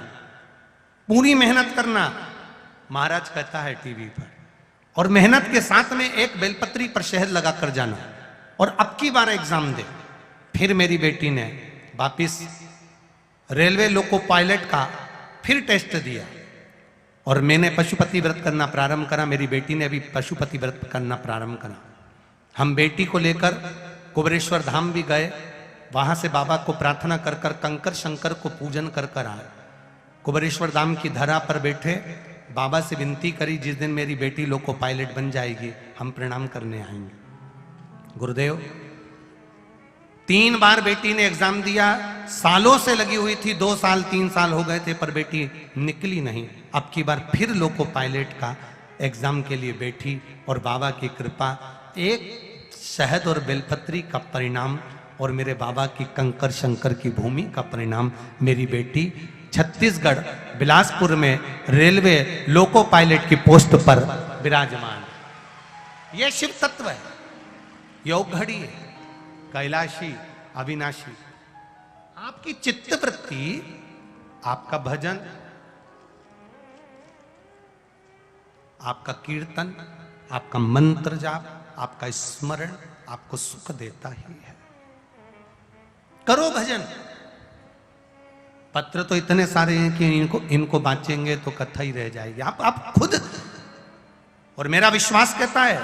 पूरी मेहनत करना। महाराज कहता है टीवी पर, और मेहनत के साथ में एक बेलपत्री पर शहद लगाकर जाना, और अब की बार एग्जाम दे। फिर मेरी बेटी ने वापिस रेलवे लोको पायलट का फिर टेस्ट दिया और मैंने पशुपति व्रत करना प्रारंभ करा। मेरी बेटी ने अभी पशुपति व्रत करना प्रारंभ करा। हम बेटी को लेकर कुबेरेश्वर धाम भी गए, वहां से बाबा को प्रार्थना कर कर कंकर शंकर को पूजन कर कर आए। कुबेरेश्वर धाम की धरा पर बैठे बाबा से विनती करी, जिस दिन मेरी बेटी लोको पायलट बन जाएगी हम प्रणाम करने आएंगे। गुरुदेव 3 बार बेटी ने एग्जाम दिया, सालों से लगी हुई थी, 2 साल 3 साल हो गए थे, पर बेटी निकली नहीं। अब की बार फिर लोको पायलट का एग्जाम के लिए बैठी और बाबा की कृपा, एक शहद और बेलपत्री का परिणाम और मेरे बाबा की कंकर शंकर की भूमि का परिणाम, मेरी बेटी छत्तीसगढ़ बिलासपुर में रेलवे लोको पायलट की पोस्ट पर विराजमान। यह शिव तत्व है, योग घड़ी है, कैलाशी अविनाशी। आपकी चित्तवृत्ति, आपका भजन, आपका कीर्तन, आपका मंत्र जाप, आपका स्मरण आपको सुख देता ही है। करो भजन। पत्र तो इतने सारे हैं कि इनको बांचेंगे तो कथा ही रह जाएगी। आप खुद, और मेरा विश्वास कहता है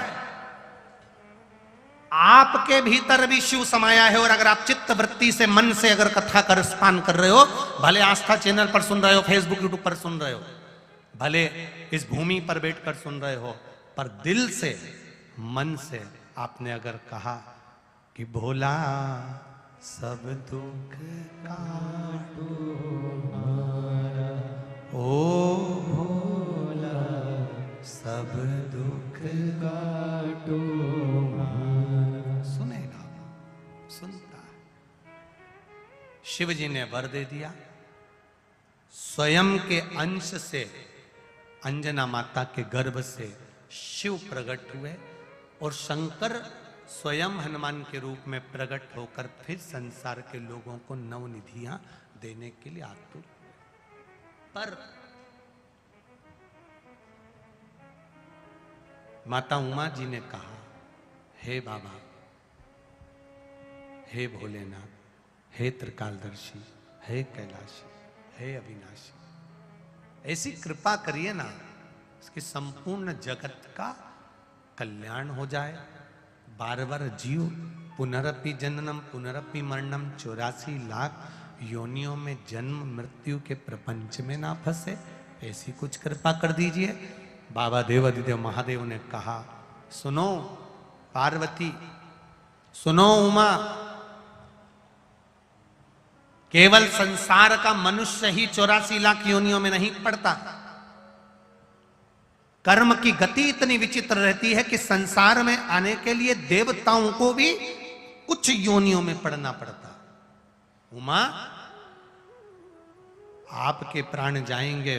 आपके भीतर भी शिव समाया है। और अगर आप चित्त वृत्ति से, मन से अगर कथा कर स्पान कर रहे हो, भले आस्था चैनल पर सुन रहे हो, फेसबुक यूट्यूब पर सुन रहे हो, भले इस भूमि पर बैठकर सुन रहे हो, पर दिल से, मन से आपने अगर कहा कि भोला सब दुख काटो हमारा, ओ भोला सब दुख काटो हमारा, सुनेगा, सुनता है। शिव जी ने वर दे दिया। स्वयं के अंश से अंजना माता के गर्भ से शिव प्रकट हुए और शंकर स्वयं हनुमान के रूप में प्रकट होकर फिर संसार के लोगों को नवनिधियां देने के लिए आतुर। पर माता उमा जी ने कहा, हे बाबा, हे भोलेनाथ, हे त्रिकालदर्शी, हे कैलाशी, हे अविनाशी, ऐसी कृपा करिए ना इसकी संपूर्ण जगत का कल्याण हो जाए। बार बार जीव पुनरपि जननम पुनरपि मरणम 84 लाख योनियों में जन्म मृत्यु के प्रपंच में ना फंसे, ऐसी कुछ कृपा कर दीजिए। बाबा देवाधिदेव महादेव ने कहा, सुनो पार्वती, सुनो उमा, केवल संसार का मनुष्य ही 84 लाख योनियों में नहीं पड़ता। कर्म की गति इतनी विचित्र रहती है कि संसार में आने के लिए देवताओं को भी कुछ योनियों में पड़ना पड़ता। उमा, आपके प्राण जाएंगे,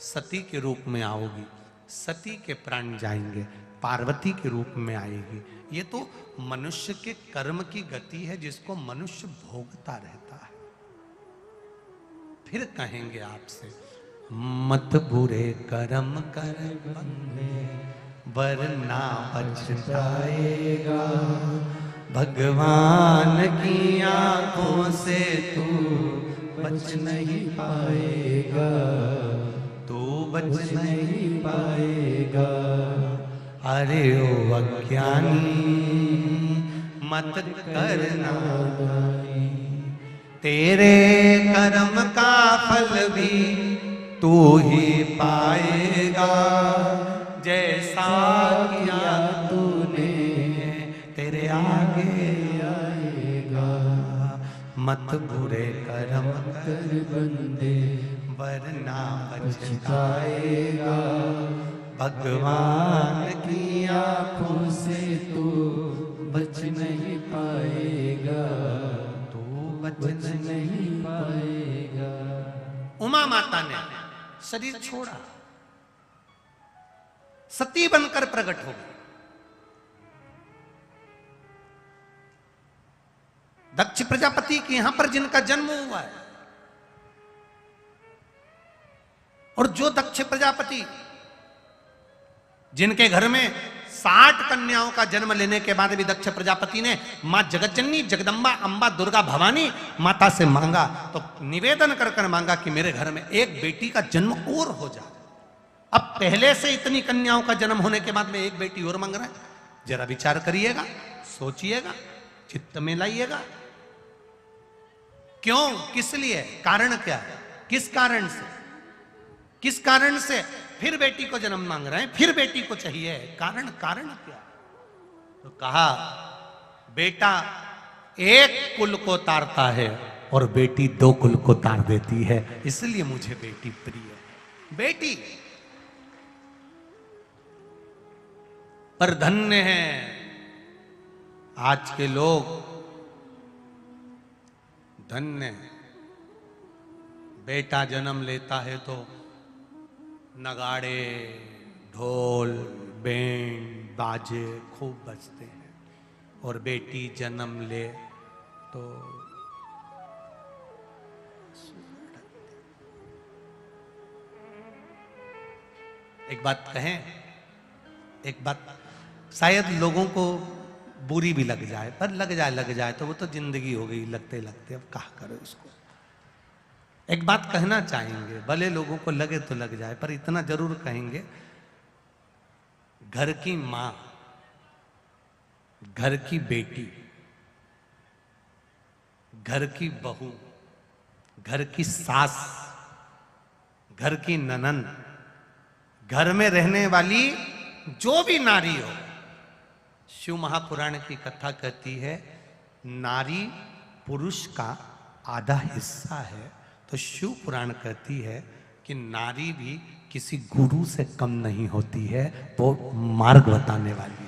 सती के रूप में आओगी, सती के प्राण जाएंगे, पार्वती के रूप में आएगी। ये तो मनुष्य के कर्म की गति है जिसको मनुष्य भोगता रहता है। फिर कहेंगे आपसे, मत बुरे कर्म कर बंदे वरना पछताएगा, भगवान की आंखों से तू बच नहीं पाएगा, तू बच नहीं पाएगा। अरे ओ अज्ञानी, मत करना, तेरे कर्म का फल भी तू ही पाएगा, जैसा किया तूने तेरे आगे आएगा। मत बुरे कर्म कर बंदे वरना पछताएगा, भगवान की आंखों से तू बच नहीं पाएगा, तू बच नहीं पाएगा। उमा माता ने शरीर छोड़ा, सती बनकर प्रकट हो गई। दक्ष प्रजापति के यहां पर जिनका जन्म हुआ है, और जो दक्ष प्रजापति जिनके घर में 60 कन्याओं का जन्म लेने के बाद भी दक्ष प्रजापति ने मां जगतजननी जगदम्बा अंबा दुर्गा भवानी माता से मांगा, तो निवेदन कर कर मांगा कि मेरे घर में एक बेटी का जन्म और हो जाए। अब पहले से इतनी कन्याओं का जन्म होने के बाद में एक बेटी और मांग रहा है। जरा विचार करिएगा, सोचिएगा, चित्त में लाइएगा। क्यों, किस लिए, कारण क्या है, किस कारण से, किस कारण से फिर बेटी को जन्म मांग रहे हैं, फिर बेटी को चाहिए, कारण कारण क्या? तो कहा बेटा एक कुल को तारता है और बेटी 2 कुल को तार देती है, इसलिए मुझे बेटी प्रिय है। बेटी पर धन्य है आज के लोग, धन्य। बेटा जन्म लेता है तो नगाड़े ढोल बैंड बाजे खूब बजते हैं, और बेटी जन्म ले तो एक बात कहें, एक बात शायद लोगों को बुरी भी लग जाए, पर लग जाए तो वो तो जिंदगी हो गई लगते लगते, अब क्या करे उसको। एक बात कहना चाहेंगे, भले लोगों को लगे तो लग जाए, पर इतना जरूर कहेंगे, घर की मां, घर की बेटी, घर की बहू, घर की सास, घर की ननंद, घर में रहने वाली जो भी नारी हो, शिव महापुराण की कथा कहती है नारी पुरुष का आधा हिस्सा है, तो शिव पुराण कहती है कि नारी भी किसी गुरु से कम नहीं होती है, वो मार्ग बताने वाली